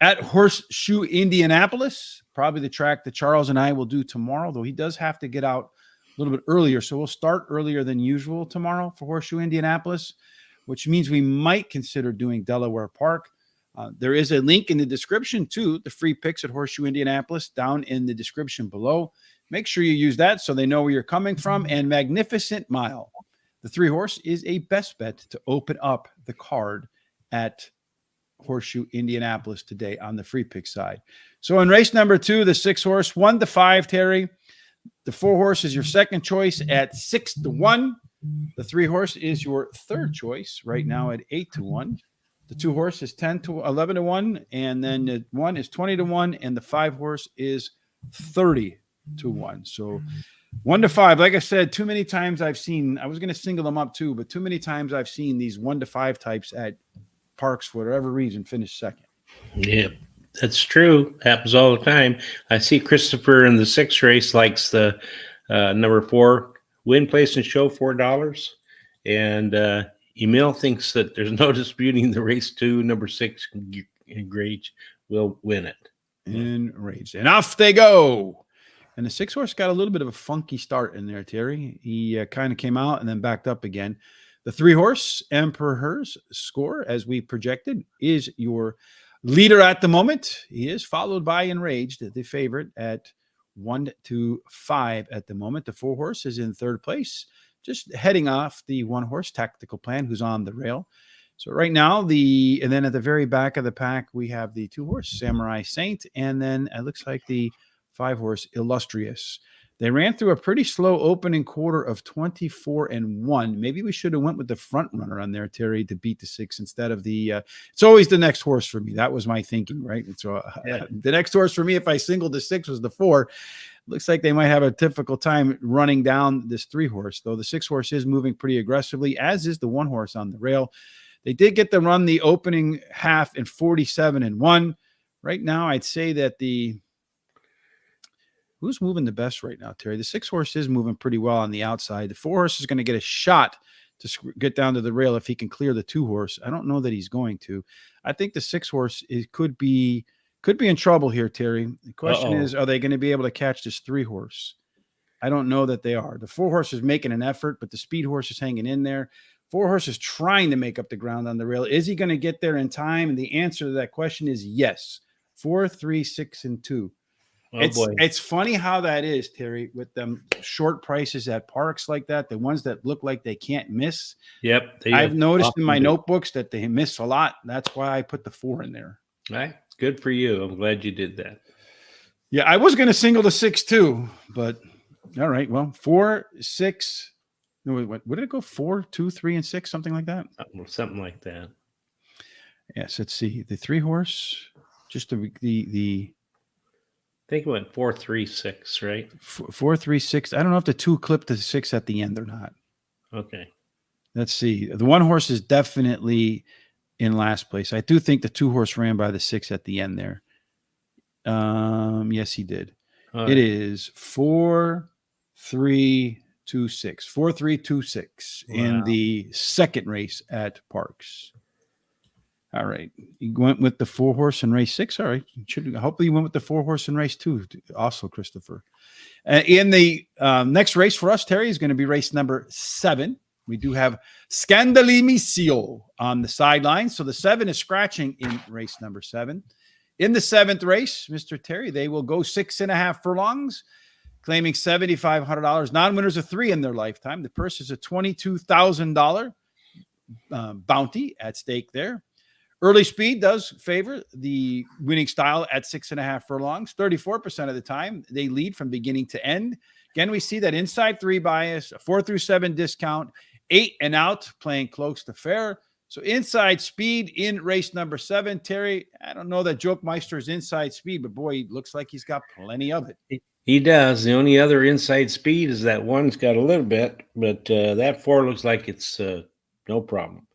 at Horseshoe, Indianapolis. Probably the track that Charles and I will do tomorrow, though he does have to get out a little bit earlier. So we'll start earlier than usual tomorrow for Horseshoe, Indianapolis, which means we might consider doing Delaware Park. There is a link in the description to the free picks at Horseshoe, Indianapolis down in the description below. Make sure you use that so they know where you're coming from. And Magnificent Mile, the 3-horse, is a best bet to open up the card at Horseshoe, Indianapolis today on the free pick side. So in race number 2, the 6-horse, 1 to 5, Terry. The 4-horse is your second choice at 6 to 1. The 3-horse is your third choice right now at 8 to 1. The 2-horse is 10 to 11 to 1, and then the 1 is 20 to 1, and the 5-horse is 30 to 1. So 1 to 5, like I said, too many times I've seen, I was going to single them up too, but too many times I've seen these 1 to 5 types at Parx for whatever reason finish second. Yeah, that's true. Happens all the time. I see Christopher in the 6th race likes the number 4 win, place, and show $4, and Emil thinks that there's no disputing the race 2, number 6, Enraged will win it. Enraged. And off they go. And the 6-horse got a little bit of a funky start in there, Terry. He kind of came out and then backed up again. The 3-horse, Emperor's Score, as we projected, is your leader at the moment. He is followed by Enraged, the favorite, at 1 to 5 at the moment. The 4-horse is in third place, just heading off the 1-horse Tactical Plan, who's on the rail. So right now, and then at the very back of the pack, we have the 2-horse Samurai Saint, and then it looks like the 5-horse Illustrious. They ran through a pretty slow opening quarter of 24-1. Maybe we should have went with the front runner on there, Terry, to beat the 6 instead of the. It's always the next horse for me. That was my thinking, right? And so the next horse for me, if I singled the 6, was the 4. Looks like they might have a difficult time running down this 3-horse, though the 6-horse is moving pretty aggressively, as is the 1-horse on the rail. They did get to run the opening half in 47-1. Right now, I'd say that the Who's moving the best right now, Terry? The 6 horse is moving pretty well on the outside. The 4 horse is going to get a shot to get down to the rail if he can clear the 2 horse. I don't know that he's going to. I think the 6 horse could be in trouble here, Terry. The question is, are they going to be able to catch this 3 horse? I don't know that they are. The 4 horse is making an effort, but the speed horse is hanging in there. 4 horse is trying to make up the ground on the rail. Is he going to get there in time? And the answer to that question is yes. 4, 3, 6, and 2. It's funny how that is, Terry, with them short prices at Parx like that, the ones that look like they can't miss. Yep. I've noticed in my notebooks that they miss a lot. That's why I put the 4 in there. All right. Good for you. I'm glad you did that. Yeah, I was going to single the 6 too, but all right. Well, 4, 6. No, what did it go? 4, 2, 3, and 6, something like that. Something like that. Yes. Let's see. The 3 horse, just the. I think it went 4, 3, 6, right? 4, 3, 6. I don't know if the 2 clipped the 6 at the end or not. Okay. Let's see. The 1 horse is definitely in last place. I do think the 2 horse ran by the 6 at the end there. Yes, he did. It is 4, 3, 2, 6. 4, 3, 2, 6 in the second race at Parx. All right. You went with the 4 horse in race 6. All right. Hopefully you went with the 4 horse in race 2 also, Christopher. In the next race for us, Terry, is going to be race number 7. We do have Scandalimisio on the sideline. So the 7 is scratching in race number 7. In the 7th race, Mr. Terry, they will go 6.5 furlongs, claiming $7,500. Non-winners of 3 in their lifetime. The purse is a $22,000 bounty at stake there. Early speed does favor the winning style at 6.5 furlongs. 34% of the time, they lead from beginning to end. Again, we see that inside 3 bias, a 4 through 7 discount, 8 and out, playing close to fair. So inside speed in race number 7. Terry, I don't know that Jokemeister's inside speed, but boy, it looks like he's got plenty of it. He does. The only other inside speed is that 1's got a little bit, but that 4 looks like it's no problem.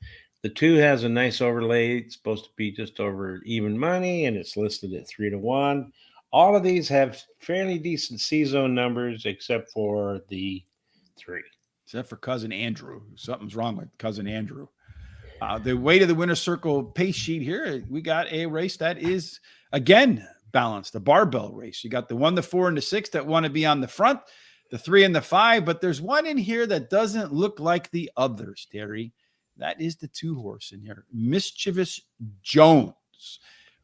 The 2 has a nice overlay. It's supposed to be just over even money, and it's listed at 3-1. All of these have fairly decent C-zone numbers, except for the 3. Except for Cousin Andrew. Something's wrong with Cousin Andrew. The way to the winner's circle pace sheet here, we got a race that is, again, balanced, a barbell race. You got the 1, the 4, and the 6 that want to be on the front, the 3 and the 5, but there's one in here that doesn't look like the others, Terry. That is the 2 horse in here, Mischievous Jones.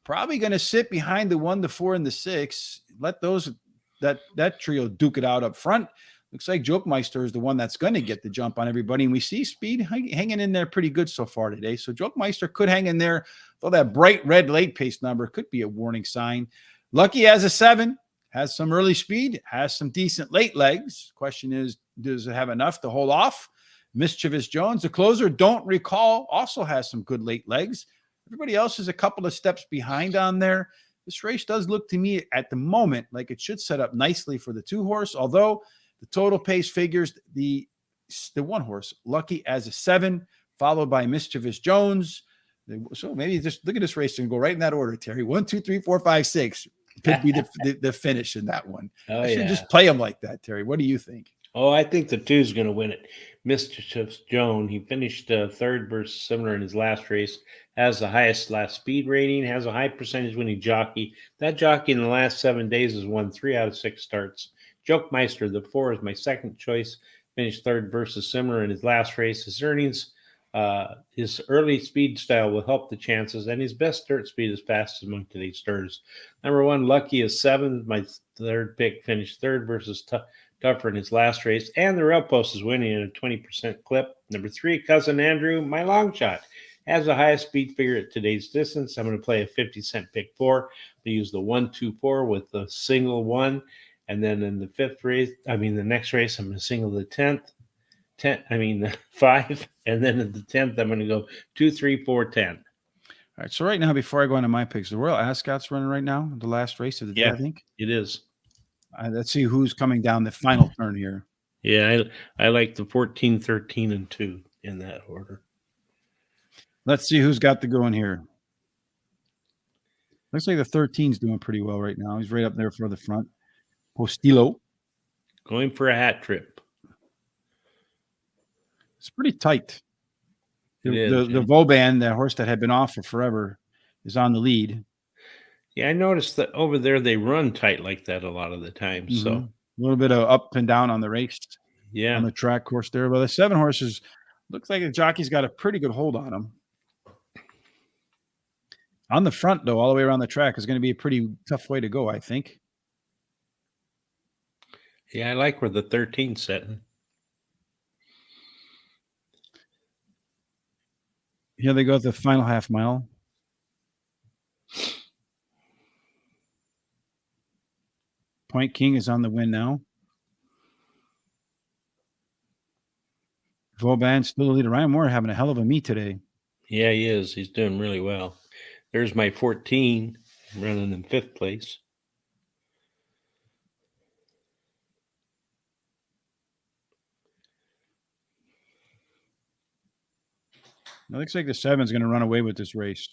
Probably going to sit behind the 1, the 4, and the 6. Let that trio duke it out up front. Looks like Jokemeister is the one that's going to get the jump on everybody. And we see speed hanging in there pretty good so far today. So Jokemeister could hang in there, though that bright red late pace number could be a warning sign. Lucky has a 7, has some early speed, has some decent late legs. Question is, does it have enough to hold off? Mischievous Jones, the closer, don't recall, also has some good late legs. Everybody else is a couple of steps behind on there. This race does look to me at the moment like it should set up nicely for the 2 horse, although the total pace figures the 1 horse, Lucky as a 7, followed by Mischievous Jones. So maybe just look at this race and go right in that order, Terry. 1, 2, 3, 4, 5, 6 could be the finish in that one. I should just play them like that, Terry. What do you think? Oh, I think the 2 is going to win it. Mischievous Jones, he finished 3rd versus similar in his last race, has the highest last speed rating, has a high percentage winning jockey. That jockey in the last 7 days has won 3 out of 6 starts. Jokemeister, the 4, is my second choice. Finished 3rd versus similar in his last race. His earnings, his early speed style will help the chances, and his best start speed is fastest among today's starters. Number 1, Lucky is 7. My 3rd pick, finished 3rd versus tougher in his last race, and the rail post is winning at a 20% clip. Number 3, Cousin Andrew, my long shot, has the highest speed figure at today's distance. I'm going to play a 50-cent pick 4. I use the 1, 2, 4 with the single 1. And then in the the next race, I'm going to single the the 5. And then in the 10th, I'm going to go 2, 3, 4, 10. All right. So right now, before I go into my picks, the Royal Ascot's running right now, the last race of the day, I think. It is. Let's see who's coming down the final turn here. Yeah, I like the 14, 13, and 2 in that order. Let's see who's got the going here. Looks like the 13's doing pretty well right now. He's right up there for the front. Postilo. Going for a hat trip. It's pretty tight. It The is, yeah. Vauban, the horse that had been off for forever, is on the lead. Yeah, I noticed that over there they run tight like that a lot of the time. So a little bit of up and down on the race, yeah, on the track course there. But the 7 horses looks like the jockey's got a pretty good hold on them. On the front, though, all the way around the track is going to be a pretty tough way to go, I think. yeah, I like where the 13's setting. Here they go at the final half mile. Point King is on the win now. Vauban still the leader. Ryan Moore having a hell of a meet today. Yeah, he is. He's doing really well. There's my 14 running in 5th place. It looks like the 7's going to run away with this race.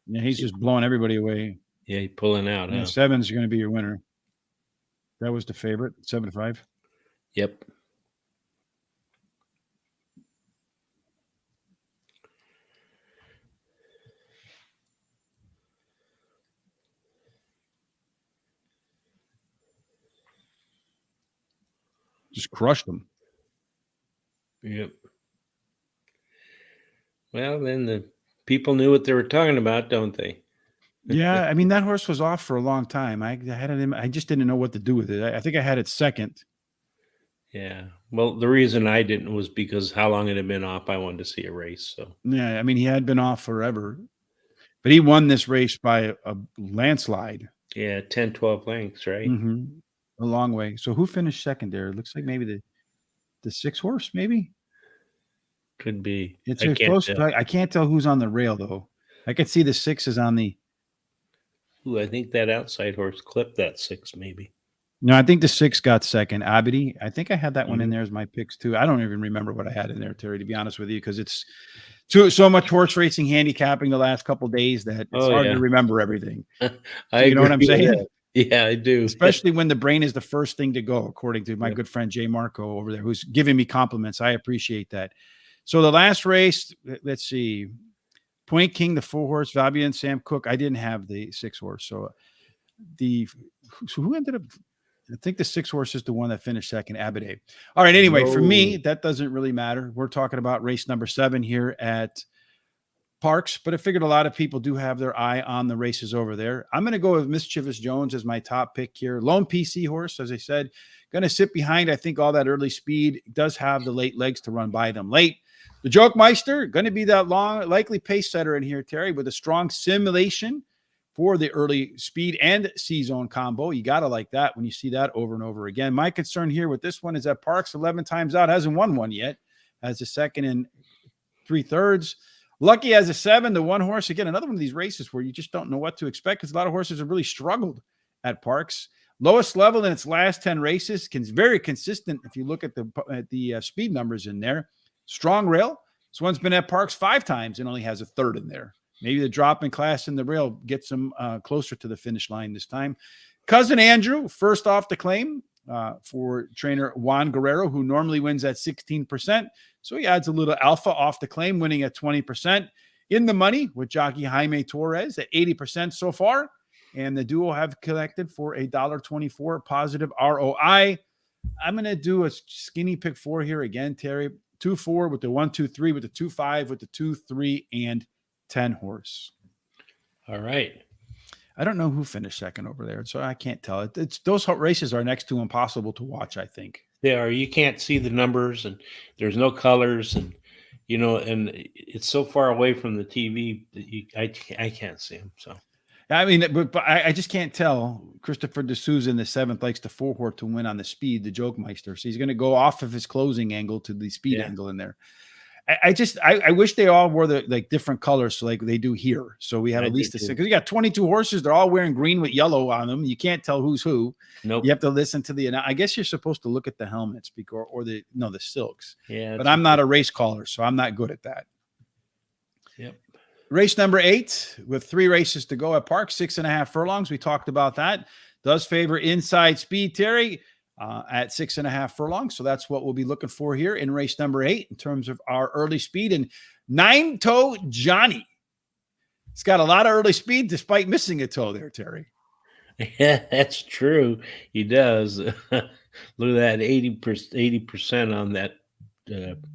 Yeah, he's just blowing everybody away. Yeah, he's pulling out. And Huh? the 7's going to be your winner. That was the favorite, 7-5. Yep. Just crushed them. Yep. Well, then the people knew what they were talking about, don't they? Yeah, I mean, that horse was off for a long time. I had it in, I just didn't know what to do with it. I think I had it second. Yeah. Well, the reason I didn't was because how long it had been off. I wanted to see a race. So Yeah, I mean, he had been off forever. But he won this race by a landslide. yeah, 10, 12 lengths, right? A long way. So who finished second there? It looks like maybe the 6 horse, maybe? Could be. It's I can't close. tell. I can't tell who's on the rail, though. I could see the 6 is on the. Ooh, I think that outside horse clipped that 6, maybe. No, I think the 6 got second. Abity. I think I had that one in there as my picks, too. I don't even remember what I had in there, Terry, to be honest with you, because it's so much horse racing handicapping the last couple of days that it's hard to remember everything. You know what I'm saying? Yeah, I do. Especially when the brain is the first thing to go, according to my good friend Jay Marco over there, who's giving me compliments. I appreciate that. So the last race, let's see. Point King, the 4 horse, Fabian, Sam Cook. I didn't have the 6 horse. So who ended up? I think the 6 horse is the one that finished second, Abide. All right. Anyway, for me, that doesn't really matter. We're talking about race number 7 here at Parx, but I figured a lot of people do have their eye on the races over there. I'm going to go with Mischievous Jones as my top pick here. Lone PC horse, as I said, going to sit behind. I think all that early speed does have the late legs to run by them late. The Jokemeister, going to be that long, likely pace setter in here, Terry, with a strong simulation for the early speed and C-zone combo. You got to like that when you see that over and over again. My concern here with this one is that Parx 11 times out hasn't won one yet, has a second and 3/3. Lucky has a 7, the 1 horse. Again, another one of these races where you just don't know what to expect because a lot of horses have really struggled at Parx. Lowest level in its last 10 races, very consistent if you look at the speed numbers in there. Strong rail. This one's been at Parx 5 times and only has a 3rd in there. Maybe the drop in class in the rail gets them closer to the finish line this time. Cousin Andrew, first off the claim for trainer Juan Guerrero, who normally wins at 16%. So he adds a little alpha off the claim, winning at 20%. In the money with jockey Jaime Torres at 80% so far. And the duo have collected for a $1.24 positive ROI. I'm going to do a skinny pick 4 here again, Terry. 2-4 with the 1-2-3 with the 2-5 with the 2-3 and 10 horse. All right. I don't know who finished second over there, so I can't tell. It's those races are next to impossible to watch, I think. They are. You can't see the numbers, and there's no colors, and and it's so far away from the TV that I can't see them. So, I mean, but I just can't tell. Christopher D'Souza in the 7th likes the 4 horse to win on the speed, the Jokemeister. So he's going to go off of his closing angle to the speed angle in there. I wish they all wore the different colors, so like they do here. So we have at least because you got 22 horses. They're all wearing green with yellow on them. You can't tell who's who. Nope. You have to listen to I guess you're supposed to look at the helmets or the silks. Yeah. But I'm not a race caller, so I'm not good at that. Yep. Race number 8 with 3 races to go at Parx, 6.5 furlongs. We talked about that. does favor inside speed, Terry, at 6.5 furlongs. So that's what we'll be looking for here in race number 8 in terms of our early speed. And 9-toe Johnny. He's got a lot of early speed despite missing a toe there, Terry. Yeah, that's true. He does. Look at that 80% on that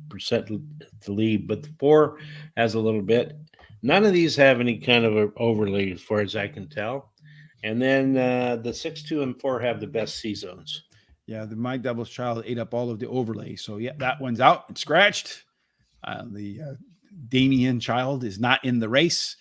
percent to lead, but the 4 has a little bit. None of these have any kind of a overlay as far as I can tell. And then the 6, 2, and 4 have the best C zones. Yeah, My Devil's Child ate up all of the overlay. So, yeah, that one's out and scratched. The Damien Child is not in the race.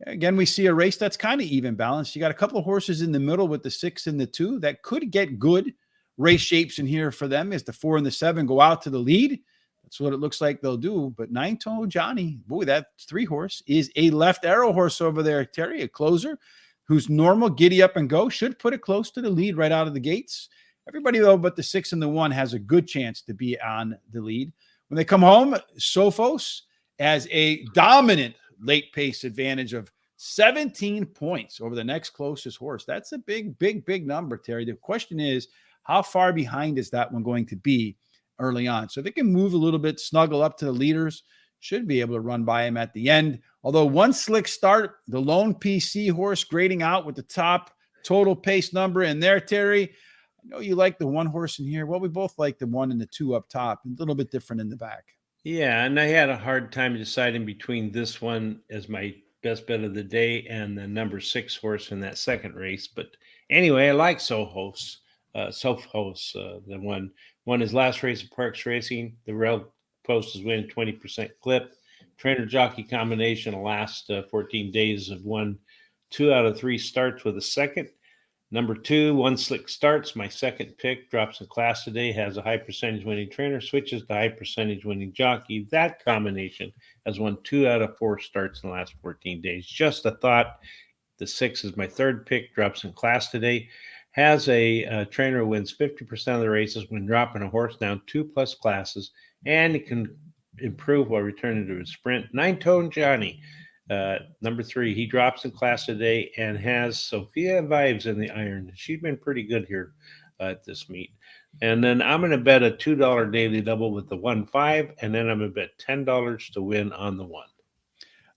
Again, we see a race that's kind of even balanced. You got a couple of horses in the middle with the 6 and the 2 that could get good race shapes in here for them as the 4 and the 7 go out to the lead. That's what it looks like they'll do. But 9-toe Johnny, boy, that 3 horse is a left arrow horse over there, Terry, a closer who's normal, giddy up and go, should put it close to the lead right out of the gates. Everybody, though, but the 6 and the 1 has a good chance to be on the lead. When they come home, Sophos has a dominant late pace advantage of 17 points over the next closest horse. That's a big number, Terry. The question is, how far behind is that one going to be early on? So if it can move a little bit, snuggle up to the leaders, should be able to run by him at the end. Although one slick start, the lone PC horse grading out with the top total pace number in there, Terry. I know you like the 1 horse in here. Well, we both like the 1 and the 2 up top, a little bit different in the back. Yeah, and I had a hard time deciding between this one as my best bet of the day and the number 6 horse in that second race. But anyway, I like Sophos. The one won his last race of Parx Racing. The rail post is winning 20% clip. Trainer jockey combination the last 14 days have won 2 out of 3 starts with a second. Number 2, 1 slick starts. My second pick drops in class today, has a high percentage winning trainer, switches to high percentage winning jockey. That combination has won 2 out of 4 starts in the last 14 days. Just a thought. The 6 is my third pick, drops in class today, has a trainer who wins 50% of the races when dropping a horse down 2+ classes, and it can improve while returning to his sprint. 9-toe Johnny. Number 3, he drops in class today and has Sophia Vibes in the iron. She's been pretty good here at this meet. And then I'm going to bet a $2 daily double with the 1-5, and then I'm going to bet $10 to win on the 1.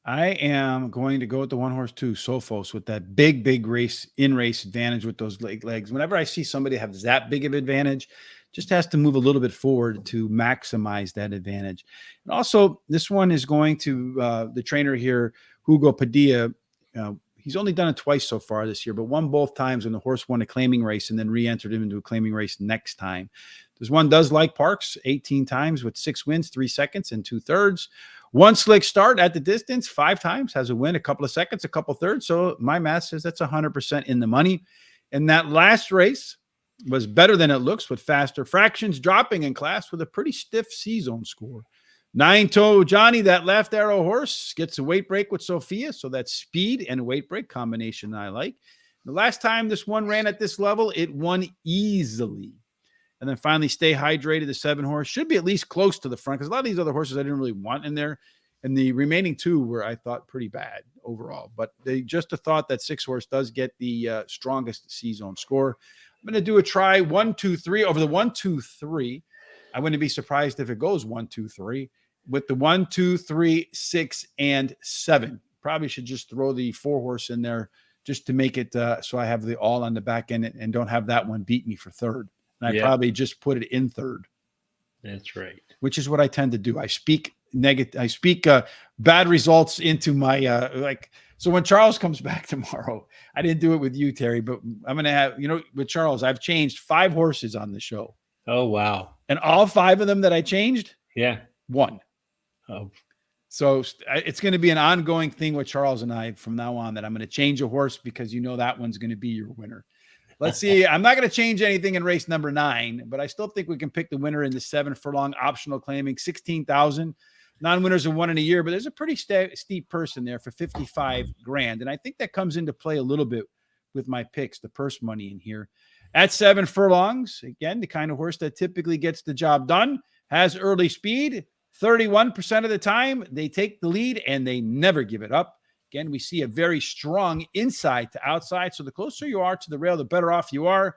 I am going to go with the 1 horse too, Sophos, with that big race advantage with those legs. Whenever I see somebody have that big of advantage, just has to move a little bit forward to maximize that advantage. And also, this one is going to the trainer here, Hugo Padilla. He's only done it twice so far this year, but won both times when the horse won a claiming race and then re-entered him into a claiming race next time. This one does like Parx 18 times with 6 wins, 3 seconds, and 2/3. 1 slick start at the distance, 5 times, has a win, a couple of seconds, a couple thirds. So my math says that's 100% in the money. And that last race was better than it looks with faster fractions, dropping in class with a pretty stiff C-zone score. 9-toe Johnny, that left arrow horse, gets a weight break with Sophia. So that's speed and weight break combination I like. The last time this one ran at this level, it won easily. And then finally, Stay Hydrated, the 7 horse, should be at least close to the front because a lot of these other horses I didn't really want in there. And the remaining 2 were, I thought, pretty bad overall. But they just a thought that 6 horse does get the strongest C-zone score. I'm going to do a try 1, 2, 3 over the 1, 2, 3. I wouldn't be surprised if it goes 1, 2, 3 with the 1, 2, 3, 6, and 7. Probably should just throw the 4 horse in there just to make it so I have the all on the back end and don't have that one beat me for third. And I probably just put it in third. That's right. Which is what I tend to do. I speak negative. I speak bad results into my like. So when Charles comes back tomorrow, I didn't do it with you, Terry, but I'm going to have, with Charles, I've changed 5 horses on the show. Oh, wow. And all 5 of them that I changed, won. Oh. So it's going to be an ongoing thing with Charles and I from now on that I'm going to change a horse because that one's going to be your winner. Let's see. I'm not going to change anything in race number 9, but I still think we can pick the winner in the 7 furlong optional claiming 16,000. Non-winners are 1 in a year, but there's a pretty steep purse in there for 55 grand. And I think that comes into play a little bit with my picks, the purse money in here. At 7 furlongs, again, the kind of horse that typically gets the job done, has early speed. 31% of the time, they take the lead and they never give it up. Again, we see a very strong inside to outside. So the closer you are to the rail, the better off you are.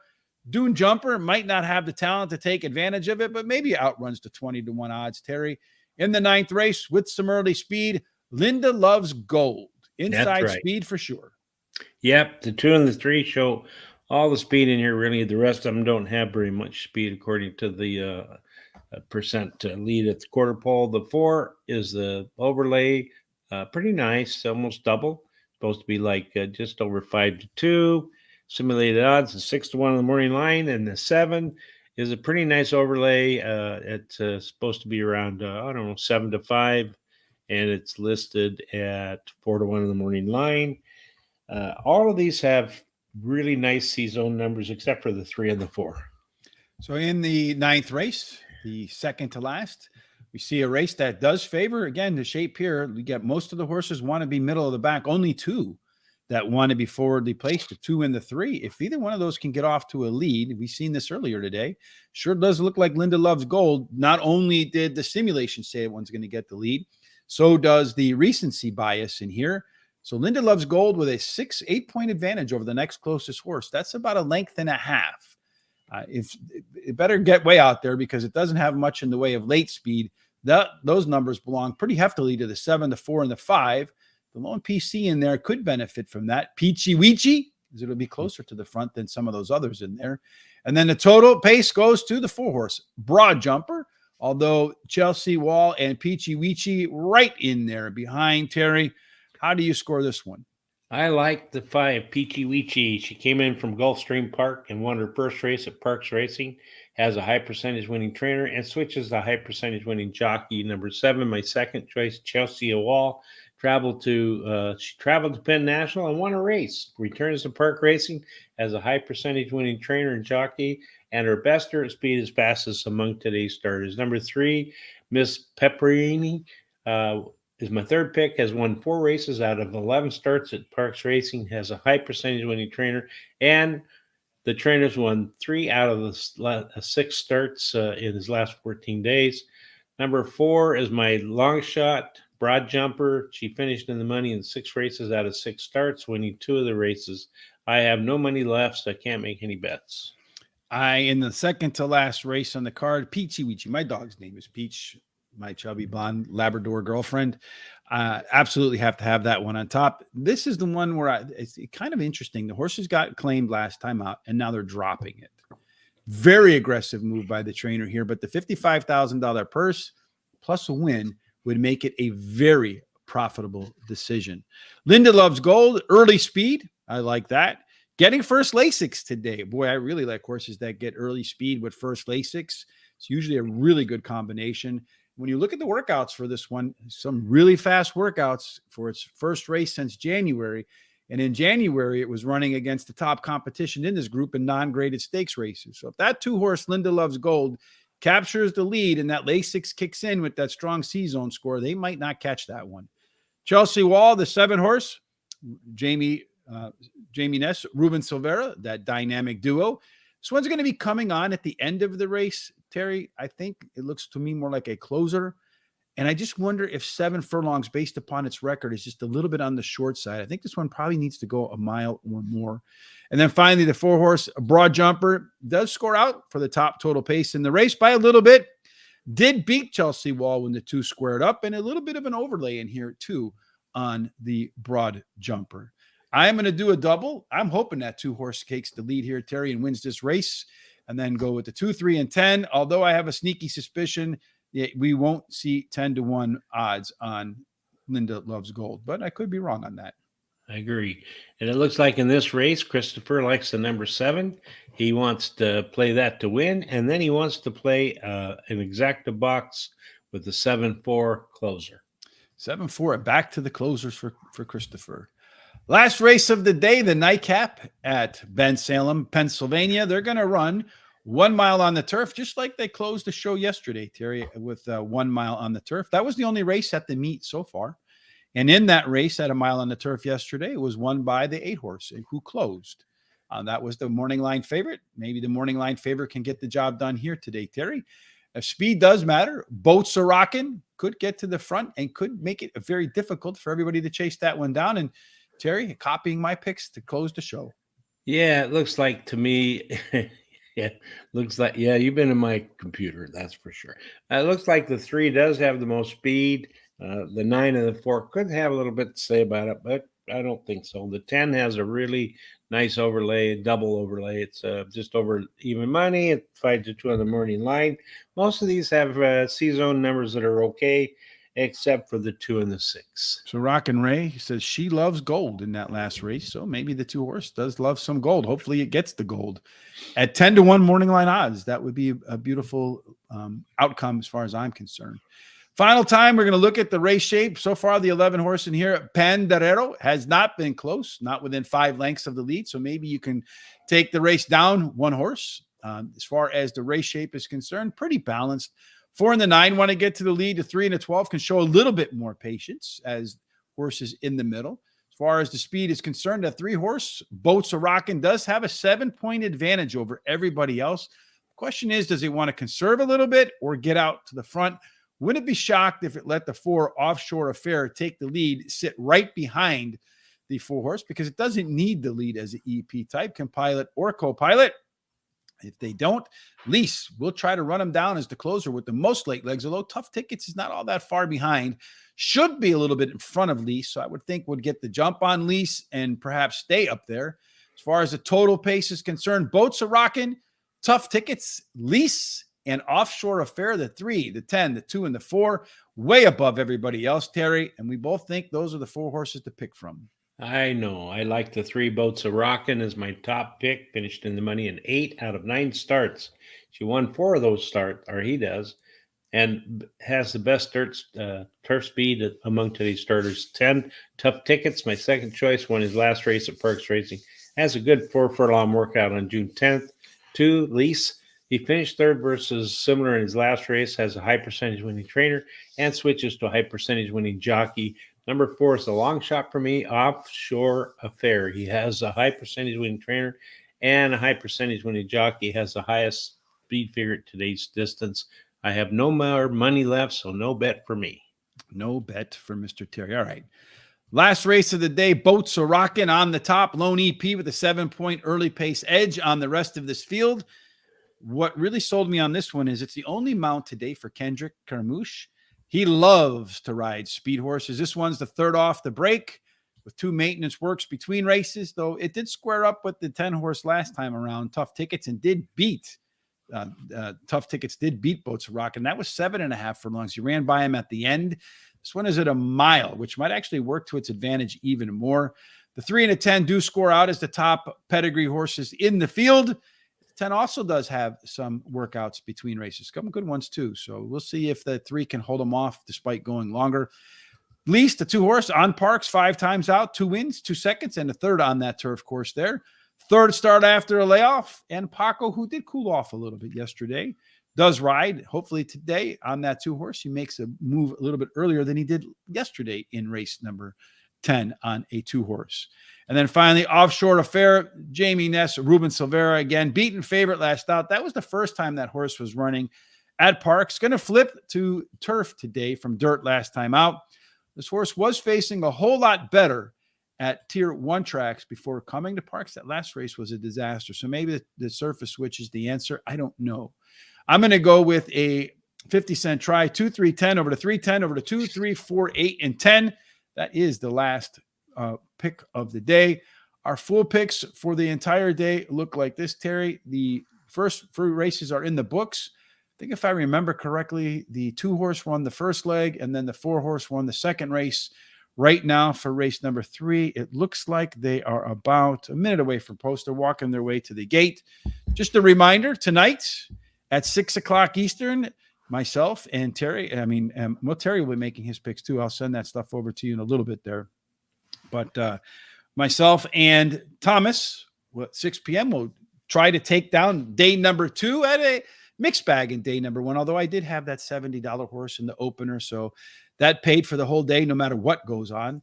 Dune Jumper might not have the talent to take advantage of it, but maybe outruns the 20-1 odds, Terry. In the 9th race with some early speed, Linda Loves Gold. Inside speed for sure. Yep, the 2 and the 3 show all the speed in here, really. The rest of them don't have very much speed according to the percent lead at the quarter pole. The 4 is the overlay. Pretty nice, almost double. Supposed to be like just over 5-2. Simulated odds, the 6-1 on the morning line, and the 7 is a pretty nice overlay. It's supposed to be around 7-5, and it's listed at 4-1 in the morning line. All of these have really nice C-zone numbers, except for the 3 and the 4. So in the 9th race, the second to last, we see a race that does favor, again, the shape here. We get most of the horses want to be middle of the back, only 2 that want to be forwardly placed, the 2 and the 3. If either one of those can get off to a lead, we've seen this earlier today, sure does look like Linda Loves Gold. Not only did the simulation say one's going to get the lead, so does the recency bias in here. So Linda Loves Gold with a 8-point advantage over the next closest horse. That's about a length and a half. If it better get way out there because it doesn't have much in the way of late speed. Those numbers belong pretty heftily to the 7, the 4, and the 5. The lone PC in there could benefit from that. Peachy Weechy, because it'll be closer to the front than some of those others in there. And then the total pace goes to the 4-horse Broad Jumper, although Chelsea Wall and Peachy Weechy right in there behind. Terry, how do you score this one? I like the 5, Peachy Weechy. She came in from Gulfstream Park and won her first race at Parx Racing, has a high percentage winning trainer, and switches the high percentage winning jockey. Number 7, my second choice, Chelsea Wall. She traveled to Penn National and won a race. Returns to Park Racing, has a high percentage winning trainer and jockey, and her best dirt speed is fastest among today's starters. Number 3, Miss Pepperini is my third pick, has won 4 races out of 11 starts at Parx Racing, has a high percentage winning trainer, and the trainer's won 3 out of the 6 starts in his last 14 days. Number 4 is my long shot, Broad Jumper. She finished in the money in 6 races out of 6 starts, winning 2 of the races. I have no money left, so I can't make any bets. In the second to last race on the card, Peachy Weechy. My dog's name is Peach, my chubby blonde Labrador girlfriend. Absolutely have to have that one on top. This is the one where it's kind of interesting. The horses got claimed last time out, and now they're dropping it. Very aggressive move by the trainer here, but the $55,000 purse plus a win would make it a very profitable decision. Linda Loves Gold, early speed. I like that. Getting first Lasix today. Boy, I really like horses that get early speed with first Lasix. It's usually a really good combination. When you look at the workouts for this one, some really fast workouts for its first race since January. And in January, it was running against the top competition in this group in non-graded stakes races. So if that 2-horse Linda Loves Gold captures the lead and that Lasix kicks in with that strong C-zone score, they might not catch that one. Chelsea Wall, the 7-horse, Jamie Ness, Ruben Silvera, that dynamic duo. This one's going to be coming on at the end of the race, Terry. I think it looks to me more like a closer. And I just wonder if 7 furlongs, based upon its record, is just a little bit on the short side. I think this one probably needs to go a mile or more. And then finally, the 4-horse Broad Jumper does score out for the top total pace in the race by a little bit. Did beat Chelsea Wall when the 2 squared up, and a little bit of an overlay in here too on the Broad Jumper. I am going to do a double. I'm hoping that 2-horse takes the lead here, Terry, and wins this race, and then go with the 2, 3, and 10. Although I have a sneaky suspicion we won't see 10-1 odds on Linda Loves Gold, but I could be wrong on that. I agree. And it looks like in this race, Christopher likes the number 7. He wants to play that to win, and then he wants to play an exacta box with the 7-4 closer. 7-4, back to the closers for Christopher. Last race of the day, the nightcap at Bensalem, Pennsylvania. They're going to run 1 mile on the turf, just like they closed the show yesterday, Terry, with 1 mile on the turf. That was the only race at the meet so far. And in that race at a mile on the turf yesterday, it was won by the 8-horse who closed. That was the morning line favorite. Maybe the morning line favorite can get the job done here today, Terry. If speed does matter, boats are rocking, could get to the front and could make it very difficult for everybody to chase that one down. And Terry, copying my picks to close the show. Yeah, it looks like to me. Yeah, looks like, yeah, you've been in my computer, that's for sure. It looks like the 3 does have the most speed. The 9 and the 4 could have a little bit to say about it, but I don't think so. The 10 has a really nice overlay, double overlay. It's just over even money at 5-2 on the morning line. Most of these have C-zone numbers that are okay, except for the 2 and the 6. So Rockin' Ray says she loves gold in that last race. So maybe the 2 horse does love some gold. Hopefully it gets the gold at 10-1 morning line odds. That would be a beautiful outcome as far as I'm concerned. Final time, we're going to look at the race shape. So far, the 11 horse in here, Pandarero, has not been close, not within 5 lengths of the lead. So maybe you can take the race down 1 horse. As far as the race shape is concerned, pretty balanced. 4 and the 9 want to get to the lead. The 3 and the 12 can show a little bit more patience as horses in the middle. As far as the speed is concerned, that 3 horse, Boats Are Rockin', does have a 7-point advantage over everybody else. The question is, does he want to conserve a little bit or get out to the front? Wouldn't be shocked if it let the 4 Offshore Affair take the lead, sit right behind the 4 horse, because it doesn't need the lead as an EP type, can pilot or co-pilot. If they don't, Lease will try to run him down as the closer with the most late legs, although Tough Tickets is not all that far behind. Should be a little bit in front of Lease, so I would think would get the jump on Lease and perhaps stay up there. As far as the total pace is concerned, Boats Are Rockin', Tough Tickets, Lease, and Offshore Affair, the 3, the 10, the 2, and the 4, way above everybody else, Terry. And we both think those are the 4 horses to pick from. I know. I like the 3 Boats Are Rockin' as my top pick. Finished in the money in 8 out of 9 starts. She won 4 of those starts, or he does, and has the best turf speed among today's starters. 10, Tough Tickets, my second choice, won his last race at Parx Racing. Has a good 4 furlong workout on June 10th. 2, Lease. He finished 3rd versus similar in his last race, has a high percentage winning trainer, and switches to a high percentage winning jockey. Number 4 is a long shot for me, Offshore Affair. He has a high percentage winning trainer and a high percentage winning jockey. He has the highest speed figure at today's distance. I have no more money left, so no bet for me. No bet for Mr. Terry. All right. Last race of the day, Boats Are Rockin' on the top. Lone EP with a 7-point early pace edge on the rest of this field. What really sold me on this one is it's the only mount today for Kendrick Carmouche. He loves to ride speed horses. This one's the 3rd off the break with 2 maintenance works between races, though it did square up with the 10 horse last time around, Tough Tickets, and did beat Tough Tickets did beat Boats Are Rockin'. That was 7.5 furlongs. He ran by him at the end. This one is at a mile, which might actually work to its advantage even more. The 3 and the 10 do score out as the top pedigree horses in the field. 10 also does have some workouts between races, some good ones too. So we'll see if the 3 can hold them off despite going longer. Least the 2 horse on Parx 5 times out, 2 wins, 2 seconds, and a 3rd on that turf course there. 3rd start after a layoff. And Paco, who did cool off a little bit yesterday, does ride. Hopefully today on that 2 horse, he makes a move a little bit earlier than he did yesterday in race number 10 on a 2 horse. And then finally, Offshore Affair, Jamie Ness, Ruben Silvera, again, beaten favorite last out. That was the first time that horse was running at Parx. Going to flip to turf today from dirt last time out. This horse was facing a whole lot better at Tier 1 tracks before coming to Parx. That last race was a disaster. So maybe the surface switch is the answer. I don't know. I'm going to go with a 50-cent try, 2, 3, 10 over to 3, 10 over to 2, 3, 4, 8, and 10. That is the last pick of the day. Our full picks for the entire day look like this, Terry. The first 3 races are in the books. I think if I remember correctly, the 2 horse won the first leg, and then the 4 horse won the second race. Right now for race number 3, it looks like they are about a minute away from post. They're walking their way to the gate. Just a reminder, tonight at 6 o'clock Eastern, myself and Terry, Terry will be making his picks too. I'll send that stuff over to you in a little bit there. But myself and Thomas, at 6 p.m., will try to take down day number 2 at a mixed bag in day number 1, although I did have that $70 horse in the opener, so that paid for the whole day no matter what goes on.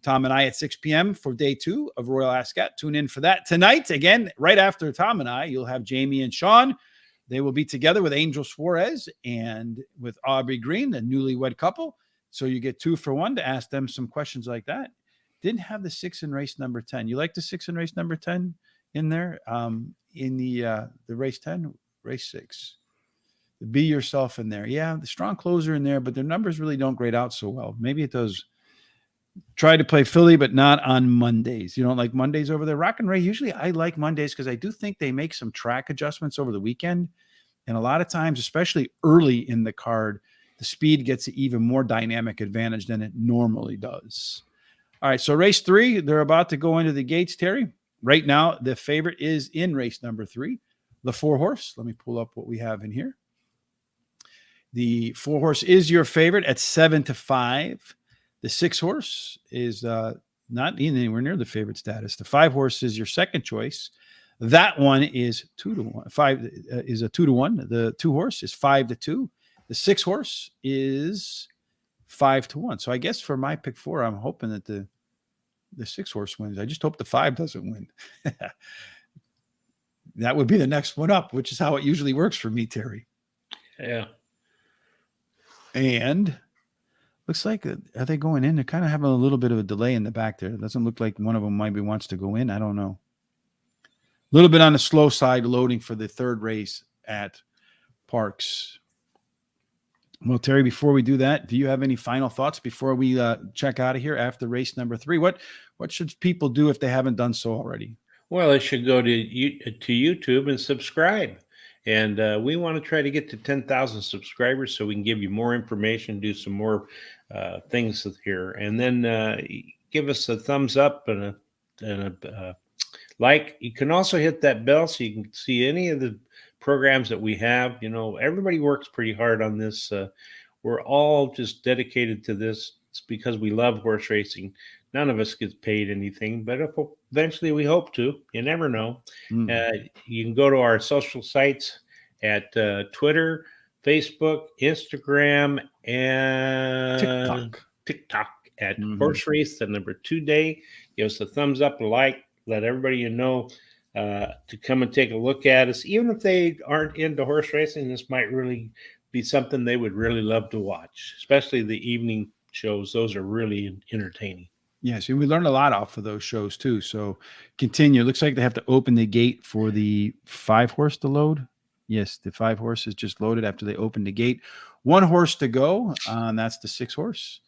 Tom and I at 6 p.m. for day 2 of Royal Ascot. Tune in for that. Tonight, again, right after Tom and I, you'll have Jamie and Sean They will be together with Angel Suarez and with Aubrey Green, the newlywed couple. So you get 2 for 1 to ask them some questions like that. Didn't have the 6 in race number 10. You like the 6 in race number 10 in there? In the race 10, race 6. Be Yourself in there. Yeah, the strong closer in there, but their numbers really don't grade out so well. Maybe it does. Try to play Philly, but not on Mondays. You don't like Mondays over there? Rock and Ray, usually I like Mondays because I do think they make some track adjustments over the weekend. And a lot of times, especially early in the card, the speed gets an even more dynamic advantage than it normally does. All right, so race 3, they're about to go into the gates, Terry. Right now, the favorite is in race number 3, the 4-horse. Let me pull up what we have in here. The 4-horse is your favorite at 7-5. The 6-horse is not anywhere near the favorite status. The 5-horse is your second choice. That one is 2-1. 5 is a 2-1. The 2-horse is 5-2. The 6-horse is 5-1. So I guess for my pick 4, I'm hoping that the 6-horse wins. I just hope the 5 doesn't win. That would be the next one up, which is how it usually works for me, Terry. Yeah. And looks like, are they going in? They're kind of having a little bit of a delay in the back there. It doesn't look like one of them maybe wants to go in. I don't know. A little bit on the slow side loading for the 3rd race at Parx. Well, Terry, before we do that, do you have any final thoughts before we check out of here after race number 3? What should people do if they haven't done so already? Well, they should go to YouTube and subscribe. And we want to try to get to 10,000 subscribers so we can give you more information, do some more things here. And then give us a thumbs up and a like. You can also hit that bell so you can see any of the programs that we have. You know, everybody works pretty hard on this. We're all just dedicated to this. It's because we love horse racing. None of us gets paid anything, but eventually we hope to. You never know. You can go to our social sites at Twitter, Facebook, Instagram, and TikTok at Horse Race, the number 2 day. Give us a thumbs up, a like, let everybody know to come and take a look at us. Even if they aren't into horse racing, this might really be something they would really love to watch, especially the evening shows. Those are really entertaining. Yes, and we learned a lot off of those shows too. So continue. It looks like they have to open the gate for the 5-horse to load. Yes, the 5-horse is just loaded after they open the gate. 1 horse to go. That's the 6-horse.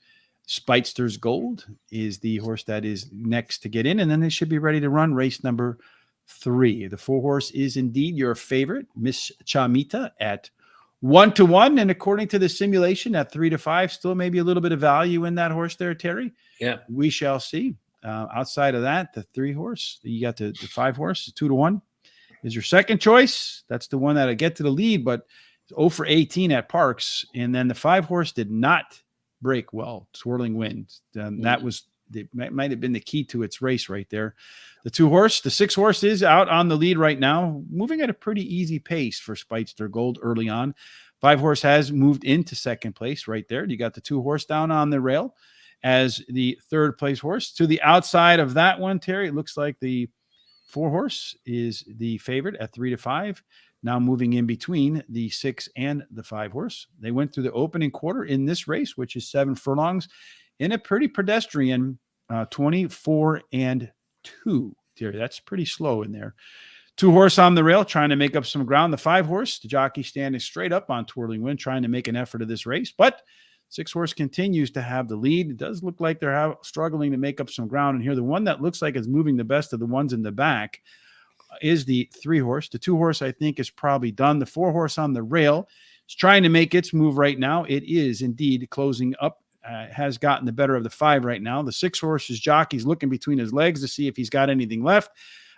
Speightster's Gold is the horse that is next to get in, and then they should be ready to run race number 3. The 4-horse is indeed your favorite, Miss Chamita, at 1-1, and according to the simulation, at 3-5, still maybe a little bit of value in that horse there, Terry. Yeah, we shall see. Outside of that, the 3-horse, you got the 5-horse, 2-1 is your second choice. That's the one that'll get to the lead, but 0 for 18 at Parx, and then the 5-horse did not break well. Swirling Wind. That might have been the key to its race right there. The 2-horse, the 6-horse is out on the lead right now, moving at a pretty easy pace for Speightster Gold early on. 5-horse has moved into second place right there. You got the 2-horse down on the rail as the 3rd place horse. To the outside of that one, Terry, it looks like the 4-horse is the favorite at 3-5. Now moving in between the 6 and the 5-horse. They went through the opening quarter in this race, which is 7 furlongs, in a pretty pedestrian 24-2. Terry, that's pretty slow in there. 2-horse on the rail, trying to make up some ground. The 5-horse, the jockey standing straight up on Twirling Wind, trying to make an effort of this race. But 6-horse continues to have the lead. It does look like they're struggling to make up some ground. And here, the one that looks like is moving the best of the ones in the back is the 3-horse. The 2-horse, I think, is probably done. The 4-horse on the rail is trying to make its move right now. It is indeed closing up. Has gotten the better of the 5 right now. The 6-horse's jockey's looking between his legs to see if he's got anything left.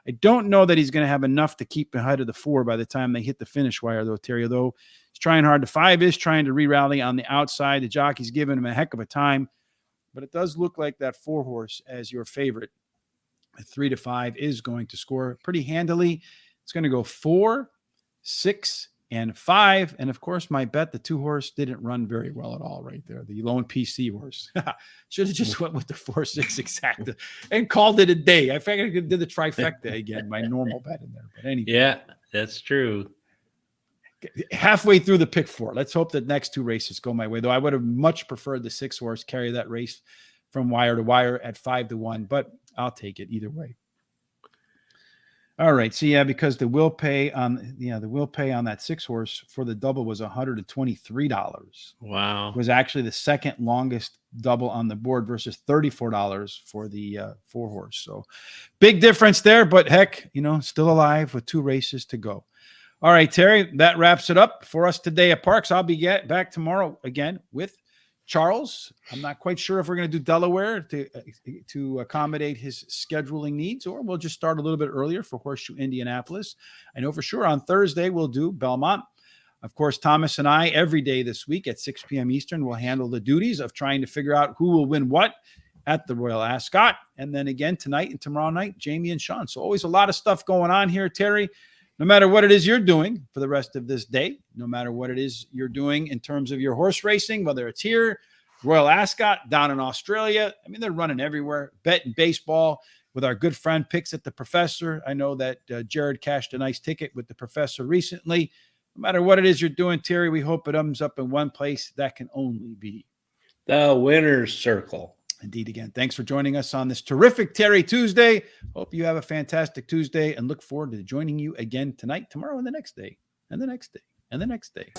I don't know that he's going to have enough to keep ahead of the 4 by the time they hit the finish wire, though, Terry. Though he's trying hard. The 5 is trying to re-rally on the outside. The jockey's giving him a heck of a time. But it does look like that 4-horse as your favorite at 3-5 is going to score pretty handily. It's going to go 4, 6, and 5. And of course, my bet, the 2-horse didn't run very well at all right there. The lone PC horse. Should have just went with the 4, 6 exacta and called it a day. I figured I did the trifecta again, my normal bet in there. But anyway. Yeah, that's true. halfway through the pick four. Let's hope that next two races go my way, though I would have much preferred the 6-horse carry that race from wire to wire at 5-1, but I'll take it either way. All right. So yeah, because the will pay on that 6-horse for the double was $123. Wow. It was actually the second longest double on the board versus $34 for the 4-horse. So big difference there, but heck, still alive with 2 races to go. All right, Terry, that wraps it up for us today at Parx. I'll be back tomorrow again with Charles. I'm not quite sure if we're going to do Delaware to accommodate his scheduling needs, or we'll just start a little bit earlier for Horseshoe Indianapolis. I know for sure on Thursday we'll do Belmont. Of course, Thomas and I, every day this week at 6 p.m. Eastern, will handle the duties of trying to figure out who will win what at the Royal Ascot. And then again tonight and tomorrow night, Jamie and Sean. So always a lot of stuff going on here, Terry. No matter what it is you're doing for the rest of this day, no matter what it is you're doing in terms of your horse racing, whether it's here, Royal Ascot, down in Australia. I mean, they're running everywhere. Betting baseball with our good friend Picks at the Professor. I know that Jared cashed a nice ticket with the Professor recently. No matter what it is you're doing, Terry, we hope it ends up in one place. That can only be the winner's circle. Indeed. Again, thanks for joining us on this terrific Terry Tuesday. Hope you have a fantastic Tuesday and look forward to joining you again tonight, tomorrow, and the next day, and the next day, and the next day.